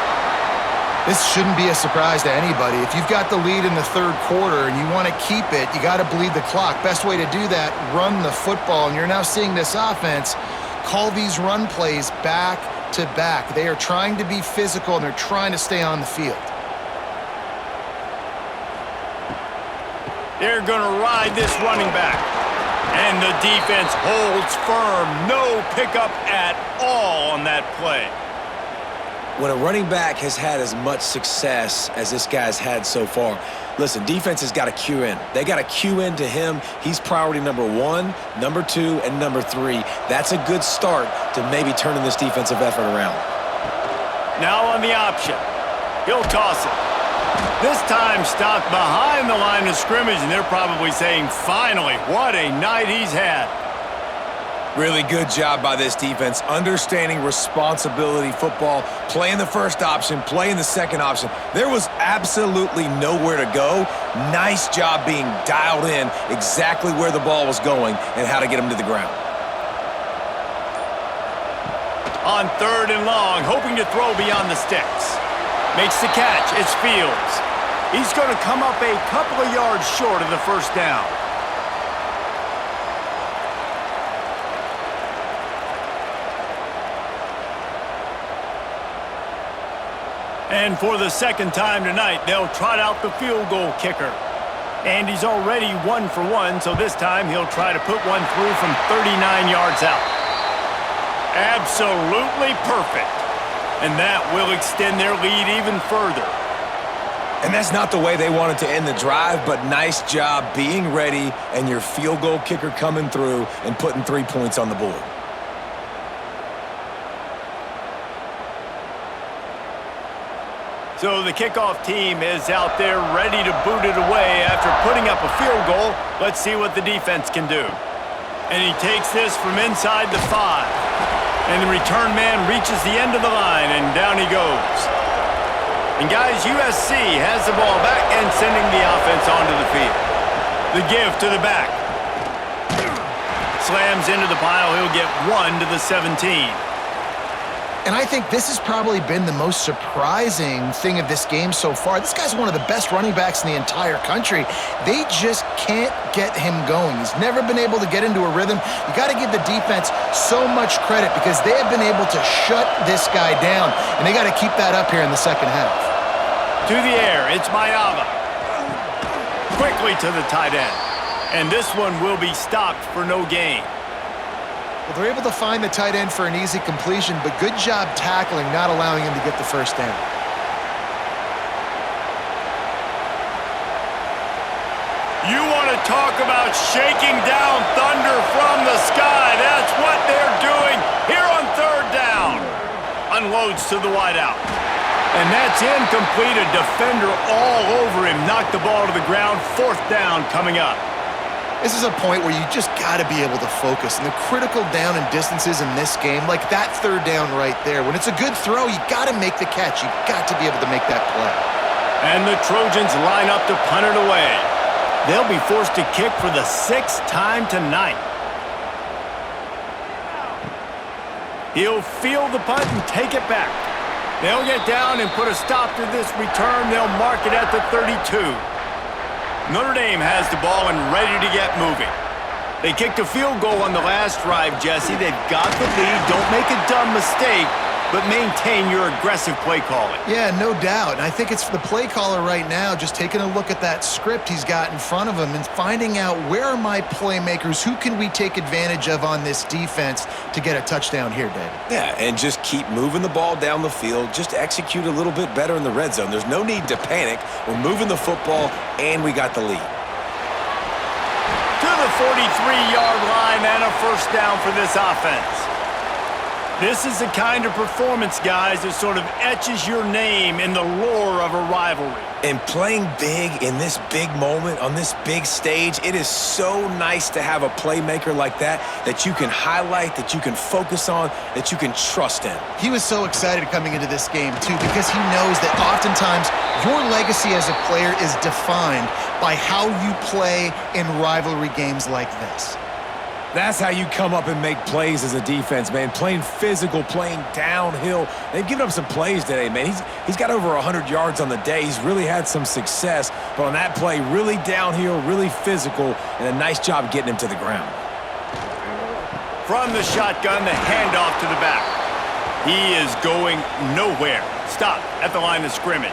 This shouldn't be a surprise to anybody. If you've got the lead in the third quarter and you want to keep it, you got to bleed the clock. Best way to do that, run the football. And you're now seeing this offense call these run plays back to back. They are trying to be physical, and they're trying to stay on the field. They're going to ride this running back. And the defense holds firm. No pickup at all on that play. When a running back has had as much success as this guy's had so far, listen, defense has got to cue in. They got to cue in to him. He's priority number 1, number 2, and number 3. That's a good start to maybe turning this defensive effort around. Now on the option. He'll toss it. This time stopped behind the line of scrimmage, and they're probably saying, finally, what a night he's had. Really good job by this defense, understanding responsibility football, playing the first option, playing the second option. There was absolutely nowhere to go. Nice job being dialed in exactly where the ball was going and how to get him to the ground. On third and long, hoping to throw beyond the sticks. Makes the catch. It's Fields. He's going to come up a couple of yards short of the first down. And for the second time tonight, they'll trot out the field goal kicker. And he's already 1 for 1, so this time he'll try to put one through from 39 yards out. Absolutely perfect. And that will extend their lead even further. And that's not the way they wanted to end the drive, but nice job being ready and your field goal kicker coming through and putting 3 points on the board. So the kickoff team is out there ready to boot it away after putting up a field goal. Let's see what the defense can do. And he takes this from inside the 5. And the return man reaches the end of the line, and down he goes. And guys, USC has the ball back and sending the offense onto the field. The give to the back. Slams into the pile. He'll get 1 to the 17. And I think this has probably been the most surprising thing of this game so far. This guy's one of the best running backs in the entire country. They just can't get him going. He's never been able to get into a rhythm. You got to give the defense so much credit because they have been able to shut this guy down, and they got to keep that up here in the second half. To the air, it's Mayava. Quickly to the tight end. And this one will be stopped for no gain. Well, they're able to find the tight end for an easy completion, but good job tackling, not allowing him to get the first down. You want to talk about shaking down thunder from the sky. That's what they're doing here on third down. Unloads to the wideout. And that's incomplete. A defender all over him. Knocked the ball to the ground. Fourth down coming up. This is a point where you just got to be able to focus. And the critical down and distances in this game, like that third down right there, when it's a good throw, you got to make the catch. You got to be able to make that play. And the Trojans line up to punt it away. They'll be forced to kick for the 6th time tonight. He'll field the punt and take it back. They'll get down and put a stop to this return. They'll mark it at the 32. Notre Dame has the ball and ready to get moving. They kicked a field goal on the last drive, Jesse. They've got the lead. Don't make a dumb mistake, but maintain your aggressive play calling. Yeah, no doubt. And I think it's the play caller right now just taking a look at that script he's got in front of him and finding out where are my playmakers, who can we take advantage of on this defense to get a touchdown here, David. Yeah, and just keep moving the ball down the field. Just execute a little bit better in the red zone. There's no need to panic. We're moving the football, and we got the lead. To the 43-yard line and a first down for this offense. This is the kind of performance, guys, that sort of etches your name in the lore of a rivalry. And playing big in this big moment, on this big stage, it is so nice to have a playmaker like that you can highlight, that you can focus on, that you can trust in. He was so excited coming into this game, too, because he knows that oftentimes your legacy as a player is defined by how you play in rivalry games like this. That's how you come up and make plays as a defense, man. Playing physical, playing downhill. They've given up some plays today, man. He's got over 100 yards on the day. He's really had some success. But on that play, really downhill, really physical, and a nice job getting him to the ground. From the shotgun, the handoff to the back. He is going nowhere. Stop at the line of scrimmage.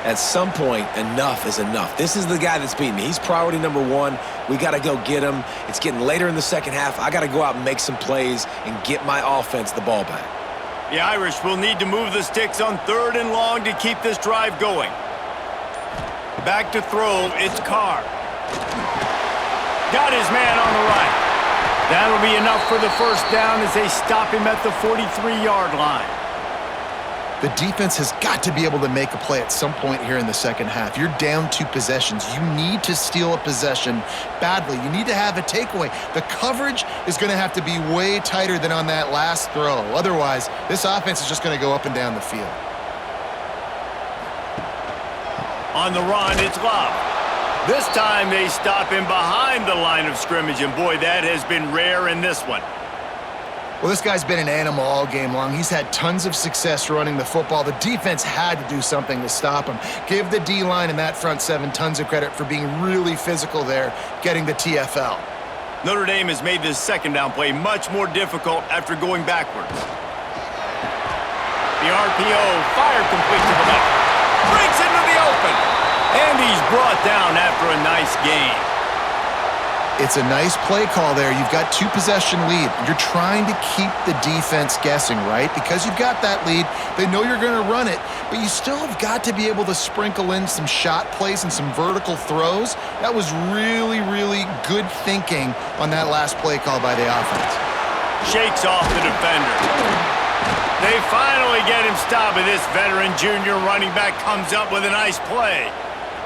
At some point, enough is enough. This is the guy that's beating me. He's priority number one. We got to go get him. It's getting later in the second half. I got to go out and make some plays and get my offense the ball back. The Irish will need to move the sticks on 3rd and long to keep this drive going. Back to throw, it's Carr. Got his man on the right. That'll be enough for the first down as they stop him at the 43-yard line. The defense has got to be able to make a play at some point here in the second half. You're down 2 possessions. You need to steal a possession badly. You need to have a takeaway. The coverage is going to have to be way tighter than on that last throw. Otherwise, this offense is just going to go up and down the field. On the run, it's Love. This time they stop him behind the line of scrimmage, and boy, that has been rare in this one. Well, this guy's been an animal all game long. He's had tons of success running the football. The defense had to do something to stop him. Give the D-line and that front 7 tons of credit for being really physical there, getting the TFL. Notre Dame has made this second down play much more difficult after going backwards. The RPO fired complete to the left. Breaks into the open. And he's brought down after a nice gain. It's a nice play call there. You've got 2 possession lead. You're trying to keep the defense guessing, right? Because you've got that lead. They know you're going to run it, but you still have got to be able to sprinkle in some shot plays and some vertical throws. That was really, really good thinking on that last play call by the offense. Shakes off the defender. They finally get him stopped, and this veteran junior running back comes up with a nice play.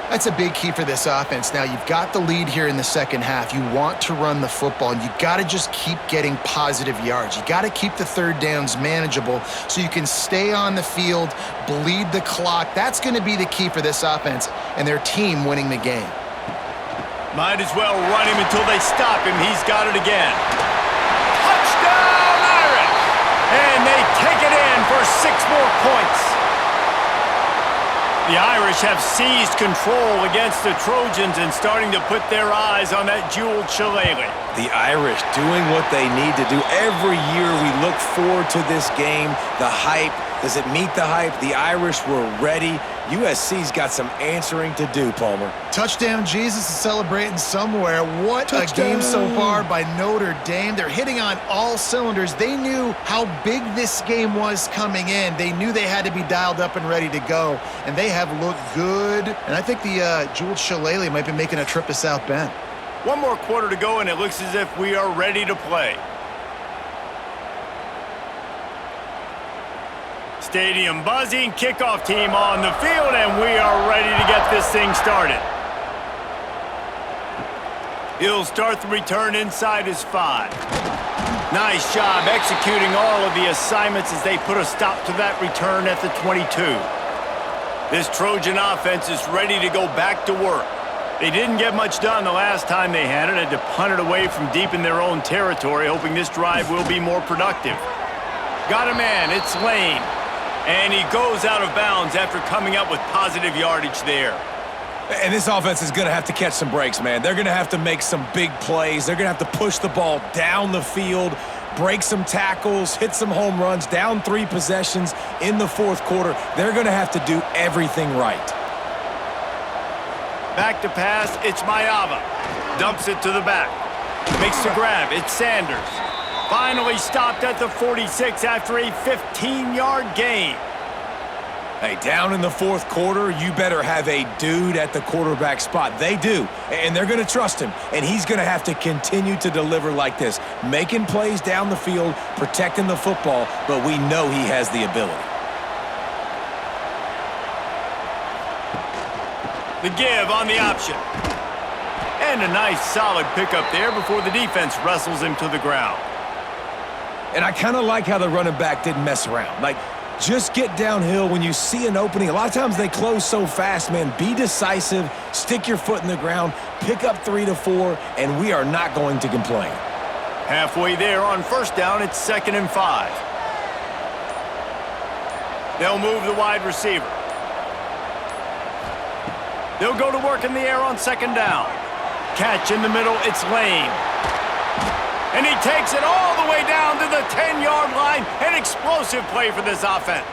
That's a big key for this offense. Now, you've got the lead here in the second half. You want to run the football, and you got to just keep getting positive yards. You got to keep the third downs manageable so you can stay on the field, bleed the clock. That's going to be the key for this offense and their team winning the game. Might as well run him until they stop him. He's got it again. Touchdown, Irish! And they take it in for 6 more points. The Irish have seized control against the Trojans and starting to put their eyes on that jeweled shillelagh. The Irish doing what they need to do. Every year we look forward to this game. The hype, does it meet the hype? The Irish were ready. USC's got some answering to do, Palmer. Touchdown, Jesus is celebrating somewhere. What a game so far by Notre Dame. They're hitting on all cylinders. They knew how big this game was coming in. They knew they had to be dialed up and ready to go, and they have looked good. And I think the jeweled shillelagh might be making a trip to South Bend. 1 more quarter to go, and it looks as if we are ready to play. Stadium buzzing, kickoff team on the field, and we are ready to get this thing started. He'll start the return inside his 5. Nice job executing all of the assignments as they put a stop to that return at the 22. This Trojan offense is ready to go back to work. They didn't get much done the last time they had it. Had to punt it away from deep in their own territory, hoping this drive will be more productive. Got a man, it's Lane. And he goes out of bounds after coming up with positive yardage there. And this offense is going to have to catch some breaks, man. They're going to have to make some big plays. They're going to have to push the ball down the field, break some tackles, hit some home runs, down 3 possessions in the fourth quarter. They're going to have to do everything right. Back to pass, it's Mayava. Dumps it to the back. Makes the grab, it's Sanders. Finally stopped at the 46 after a 15-yard gain. Hey, down in the fourth quarter, you better have a dude at the quarterback spot. They do, and they're going to trust him, and he's going to have to continue to deliver like this, making plays down the field, protecting the football, but we know he has the ability. The give on the option. And a nice solid pickup there before the defense wrestles him to the ground. And I kind of like how the running back didn't mess around. Like, just get downhill when you see an opening. A lot of times they close so fast, man. Be decisive, stick your foot in the ground, pick up 3 to 4, and we are not going to complain. Halfway there on first down, it's 2nd and 5. They'll move the wide receiver. They'll go to work in the air on 2nd down. Catch in the middle, it's Lane. And he takes it all the way down to the 10-yard line. An explosive play for this offense.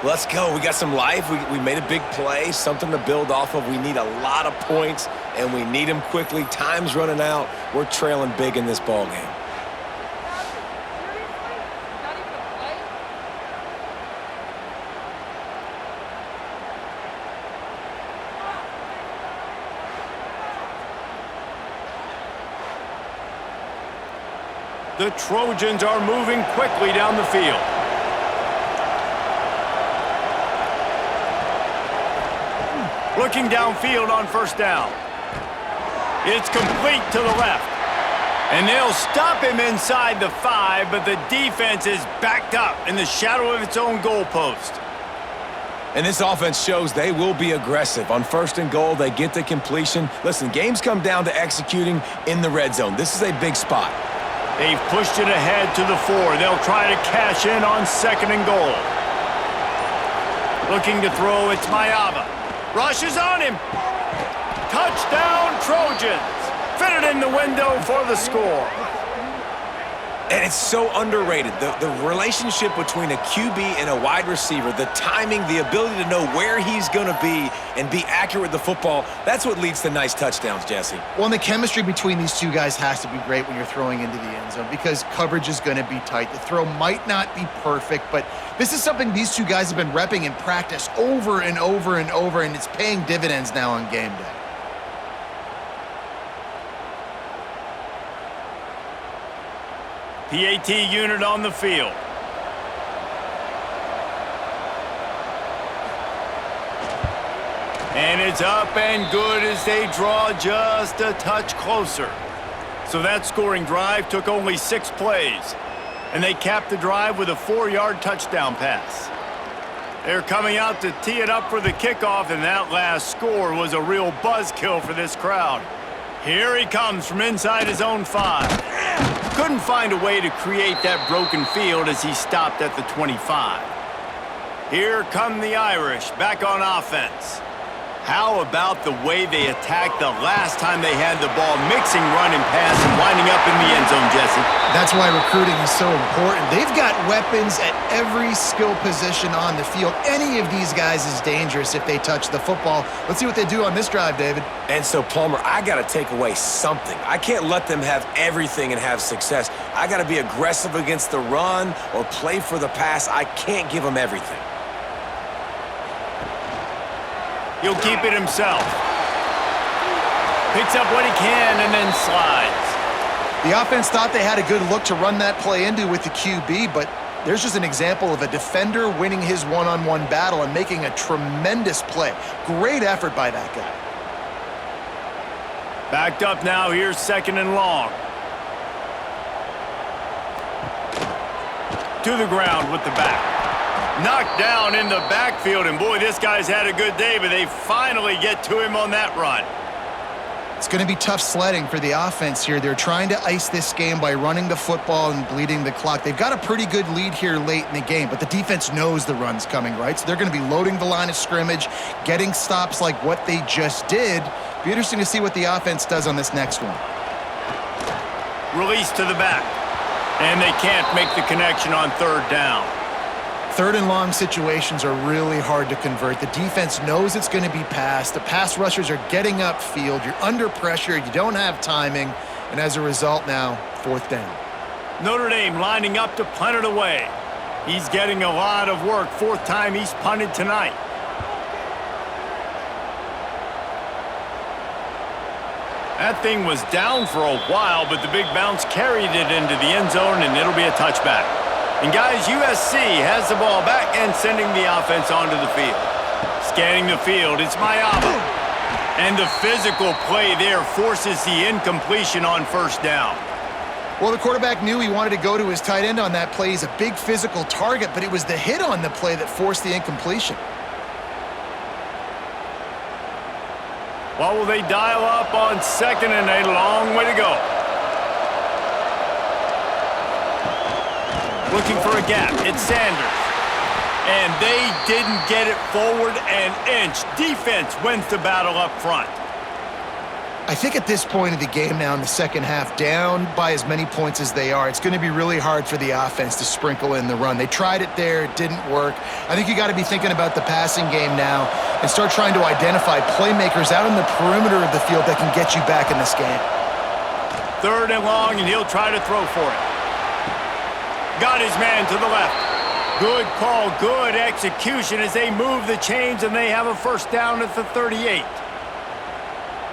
Let's go. We got some life. We made a big play, something to build off of. We need a lot of points, and we need them quickly. Time's running out. We're trailing big in this ball game. The Trojans are moving quickly down the field. Looking downfield on first down. It's complete to the left. And they'll stop him inside the 5, but the defense is backed up in the shadow of its own goalpost. And this offense shows they will be aggressive. On 1st and goal, they get the completion. Listen, games come down to executing in the red zone. This is a big spot. They've pushed it ahead to the 4. They'll try to cash in on 2nd and goal. Looking to throw, it's Mayava. Rushes on him. Touchdown, Trojans. Fitted in the window for the score. And it's so underrated. The relationship between a QB and a wide receiver, the timing, the ability to know where he's going to be and be accurate with the football, that's what leads to nice touchdowns, Jesse. Well, and the chemistry between these two guys has to be great when you're throwing into the end zone because coverage is going to be tight. The throw might not be perfect, but this is something these two guys have been repping in practice over and over and over, and it's paying dividends now on game day. PAT unit on the field. And it's up and good as they draw just a touch closer. So that scoring drive took only 6 plays. And they capped the drive with a 4-yard touchdown pass. They're coming out to tee it up for the kickoff, and that last score was a real buzzkill for this crowd. Here he comes from inside his own 5. Couldn't find a way to create that broken field as he stopped at the 25. Here come the Irish back on offense. How about the way they attacked the last time they had the ball, mixing run and pass and winding up in the end zone, Jesse? That's why recruiting is so important. They've got weapons at every skill position on the field. Any of these guys is dangerous if they touch the football. Let's see what they do on this drive, David. And so, Palmer, I got to take away something. I can't let them have everything and have success. I got to be aggressive against the run or play for the pass. I can't give them everything. He'll keep it himself. Picks up what he can and then slides. The offense thought they had a good look to run that play into with the QB, but there's just an example of a defender winning his one-on-one battle and making a tremendous play. Great effort by that guy. Backed up now, here's 2nd and long. To the ground with the back. Knocked down in the backfield, and boy, this guy's had a good day, but they finally get to him on that run. It's going to be tough sledding for the offense here. They're trying to ice this game by running the football and bleeding the clock. They've got a pretty good lead here late in the game, but the defense knows the run's coming, right? So they're going to be loading the line of scrimmage, getting stops like what they just did. Be interesting to see what the offense does on this next one. Release to the back, and they can't make the connection on third down. Third and long situations are really hard to convert. The defense knows it's going to be passed. The pass rushers are getting upfield. You're under pressure. You don't have timing. And as a result now, fourth down. Notre Dame lining up to punt it away. He's getting a lot of work. Fourth time he's punted tonight. That thing was down for a while, but the big bounce carried it into the end zone, and it'll be a touchback. And guys, USC has the ball back and sending the offense onto the field. Scanning the field, it's Mayaba. And the physical play there forces the incompletion on first down. Well, the quarterback knew he wanted to go to his tight end on that play. He's a big physical target, but it was the hit on the play that forced the incompletion. What will they dial up on second and a long way to go? Looking for a gap. It's Sanders. And they didn't get it forward an inch. Defense wins the battle up front. I think at this point of the game now in the second half, down by as many points as they are, it's going to be really hard for the offense to sprinkle in the run. They tried it there. It didn't work. I think you got to be thinking about the passing game now and start trying to identify playmakers out in the perimeter of the field that can get you back in this game. Third and long, and he'll try to throw for it. Got his man to the left. Good call, good execution as they move the chains, and they have a first down at the 38.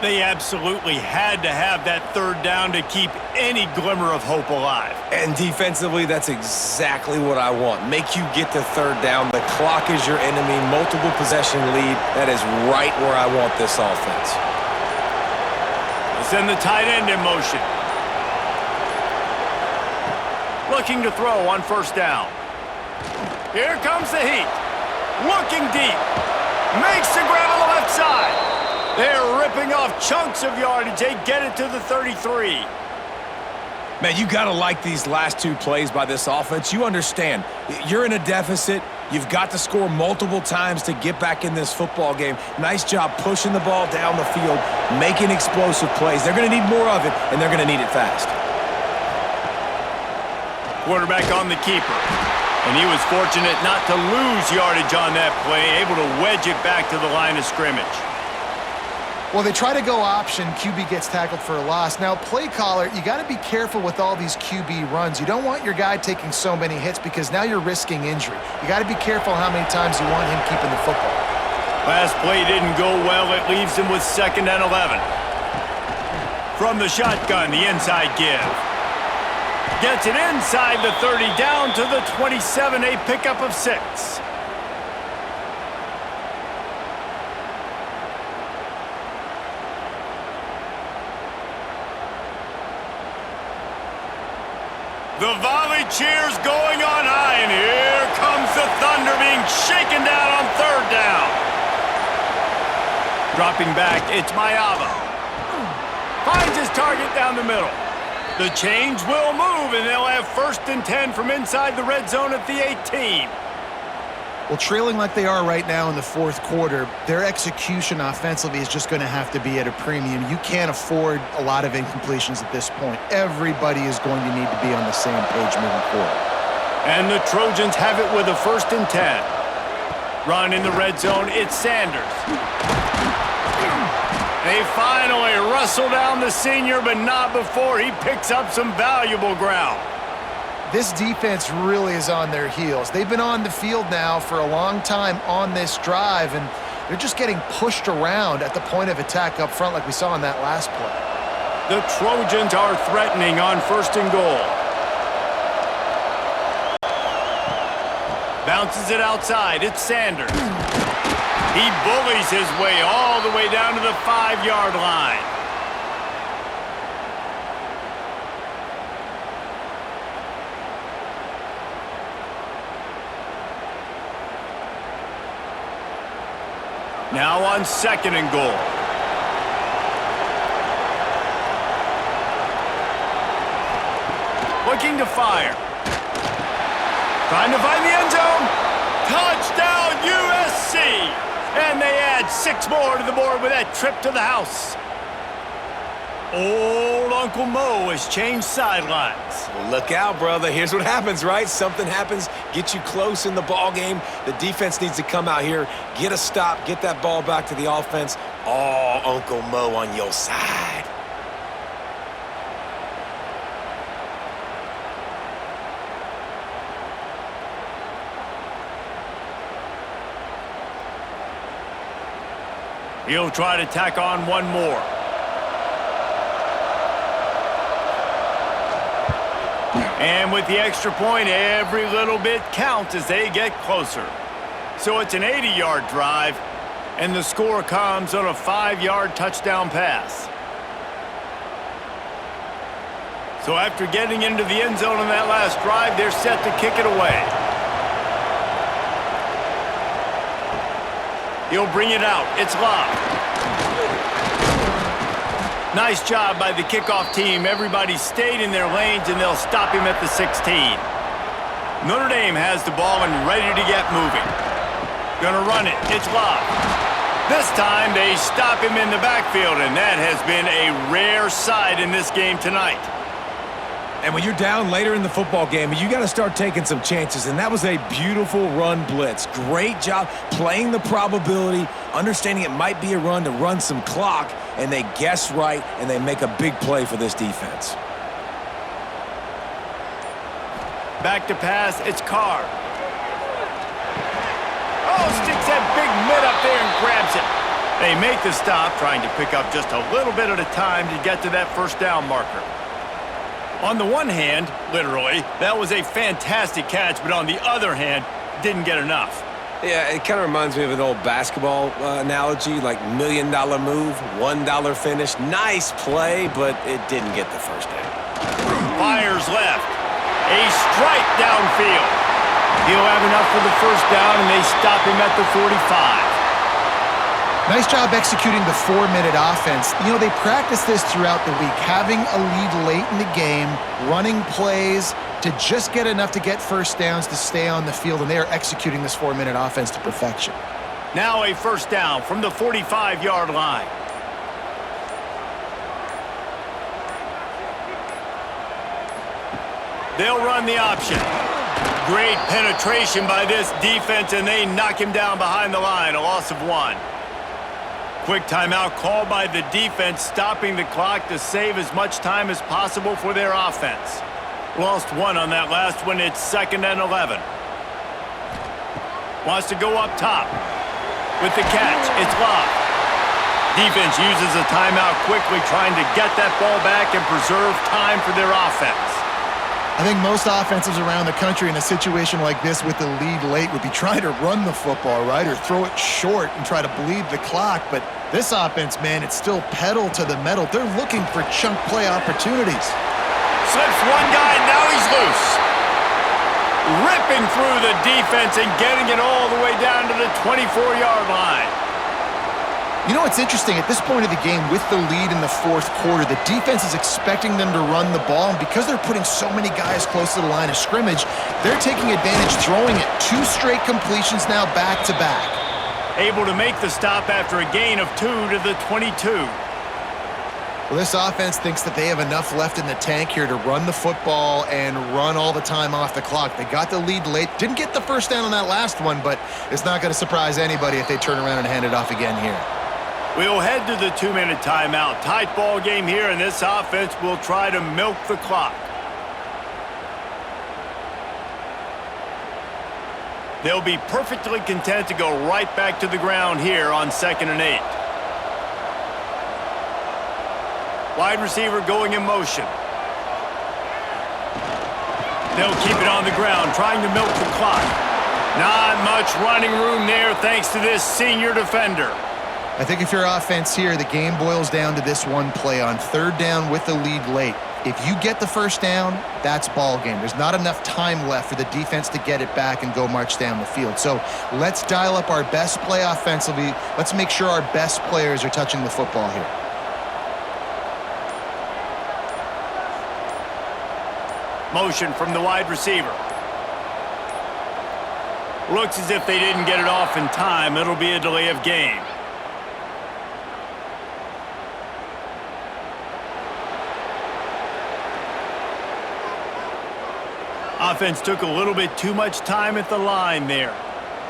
They absolutely had to have that third down to keep any glimmer of hope alive. And defensively, that's exactly what I want. Make you get to third down. The clock is your enemy. Multiple possession lead. That is right where I want this offense. They send the tight end in motion. Looking to throw on first down. Here comes the heat. Looking deep. Makes the grab on the left side. They're ripping off chunks of yardage. They get it to the 33. Man, you got to like these last two plays by this offense. You understand. You're in a deficit. You've got to score multiple times to get back in this football game. Nice job pushing the ball down the field, making explosive plays. They're going to need more of it, and they're going to need it fast. Quarterback on the keeper. And he was fortunate not to lose yardage on that play, able to wedge it back to the line of scrimmage. Well, they try to go option. QB gets tackled for a loss. Now, play caller, you got to be careful with all these QB runs. You don't want your guy taking so many hits because now you're risking injury. You got to be careful how many times you want him keeping the football. Last play didn't go well. It leaves him with 2nd and 11. From the shotgun, the inside give. Gets it inside the 30, down to the 27, a pickup of 6. The volley cheers going on high, and here comes the Thunder being shaken down on third down. Dropping back, it's Mayaba. Finds his target down the middle. The chains will move, and they'll have 1st and 10 from inside the red zone at the 18. Well, trailing like they are right now in the fourth quarter, their execution offensively is just going to have to be at a premium. You can't afford a lot of incompletions at this point. Everybody is going to need to be on the same page moving forward. And the Trojans have it with a 1st and 10. Run in the red zone, it's Sanders. They finally wrestle down the senior, but not before he picks up some valuable ground. This defense really is on their heels. They've been on the field now for a long time on this drive, and they're just getting pushed around at the point of attack up front like we saw in that last play. The Trojans are threatening on 1st and goal. Bounces it outside. It's Sanders. He bullies his way all the way down to the 5-yard line. Now on 2nd and goal. Looking to fire. Trying to find the end zone. Touchdown, USC! And they add 6 more to the board with that trip to the house. Old Uncle Mo has changed sidelines. Look out, brother. Here's what happens, right? Something happens, get you close in the ball game. The defense needs to come out here, get a stop, get that ball back to the offense. Oh, Uncle Mo on your side. He'll try to tack on one more. And with the extra point, every little bit counts as they get closer. So it's an 80-yard drive, and the score comes on a 5-yard touchdown pass. So after getting into the end zone on that last drive, they're set to kick it away. He'll bring it out. It's locked. Nice job by the kickoff team. Everybody stayed in their lanes, and they'll stop him at the 16. Notre Dame has the ball and ready to get moving. Gonna run it. It's locked. This time, they stop him in the backfield, and that has been a rare sight in this game tonight. And when you're down later in the football game, you got to start taking some chances, and that was a beautiful run blitz. Great job playing the probability, understanding it might be a run to run some clock, and they guess right, and they make a big play for this defense. Back to pass, it's Carr. Oh, sticks that big mid up there and grabs it. They make the stop, trying to pick up just a little bit at a time to get to that first down marker. On the one hand, literally, that was a fantastic catch, but on the other hand, didn't get enough. Yeah, it kind of reminds me of an old basketball analogy, like $1 million move, $1 finish. Nice play, but it didn't get the first down. Fires left. A strike downfield. He'll have enough for the first down, and they stop him at the 45. Nice job executing the 4-minute offense. You know, they practice this throughout the week, having a lead late in the game, running plays to just get enough to get first downs to stay on the field, and they are executing this 4-minute offense to perfection. Now a first down from the 45-yard line. They'll run the option. Great penetration by this defense, and they knock him down behind the line, a loss of 1. Quick timeout called by the defense, stopping the clock to save as much time as possible for their offense. Lost 1 on that last one. It's 2nd and 11. Wants to go up top. With the catch, it's locked. Defense uses a timeout quickly, trying to get that ball back and preserve time for their offense. I think most offenses around the country in a situation like this with the lead late would be trying to run the football, right, or throw it short and try to bleed the clock. But this offense, man, it's still pedal to the metal. They're looking for chunk play opportunities. Slips one guy, now he's loose. Ripping through the defense and getting it all the way down to the 24-yard line. You know what's interesting? At this point of the game, with the lead in the fourth quarter, the defense is expecting them to run the ball, and because they're putting so many guys close to the line of scrimmage, they're taking advantage, throwing it. 2 straight completions now back-to-back. Able to make the stop after a gain of 2 to the 22. Well, this offense thinks that they have enough left in the tank here to run the football and run all the time off the clock. They got the lead late. Didn't get the first down on that last one, but it's not going to surprise anybody if they turn around and hand it off again here. We'll head to the 2-minute timeout. Tight ball game here, and this offense will try to milk the clock. They'll be perfectly content to go right back to the ground here on 2nd and 8. Wide receiver going in motion. They'll keep it on the ground, trying to milk the clock. Not much running room there thanks to this senior defender. I think if you're offense here, the game boils down to this one play on 3rd down with the lead late. If you get the first down, that's ball game. There's not enough time left for the defense to get it back and go march down the field. So let's dial up our best play offensively. Let's make sure our best players are touching the football here. Motion from the wide receiver. Looks as if they didn't get it off in time. It'll be a delay of game. Offense took a little bit too much time at the line there.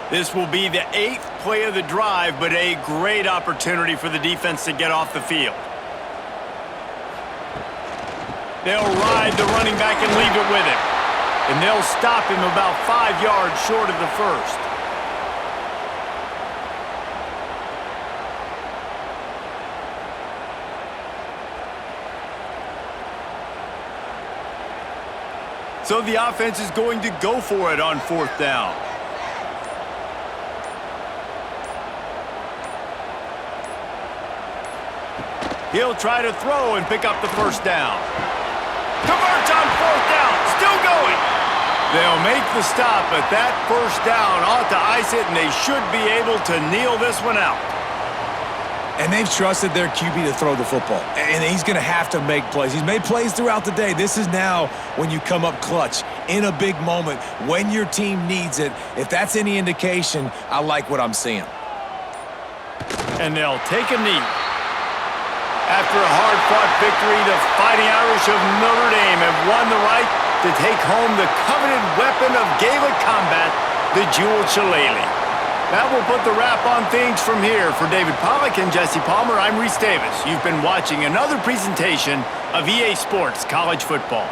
This will be the 8th play of the drive, but a great opportunity for the defense to get off the field. They'll ride the running back and leave it with him. And they'll stop him about 5 yards short of the first. So the offense is going to go for it on 4th down. He'll try to throw and pick up the first down. Converts on 4th down, still going. They'll make the stop, but that first down ought to ice it, and they should be able to kneel this one out. And they've trusted their QB to throw the football. And he's going to have to make plays. He's made plays throughout the day. This is now when you come up clutch in a big moment when your team needs it. If that's any indication, I like what I'm seeing. And they'll take a knee. After a hard-fought victory, the Fighting Irish of Notre Dame have won the right to take home the coveted weapon of Gaelic combat, the jeweled shillelagh. That will put the wrap on things from here. For David Pollack and Jesse Palmer, I'm Reese Davis. You've been watching another presentation of EA Sports College Football.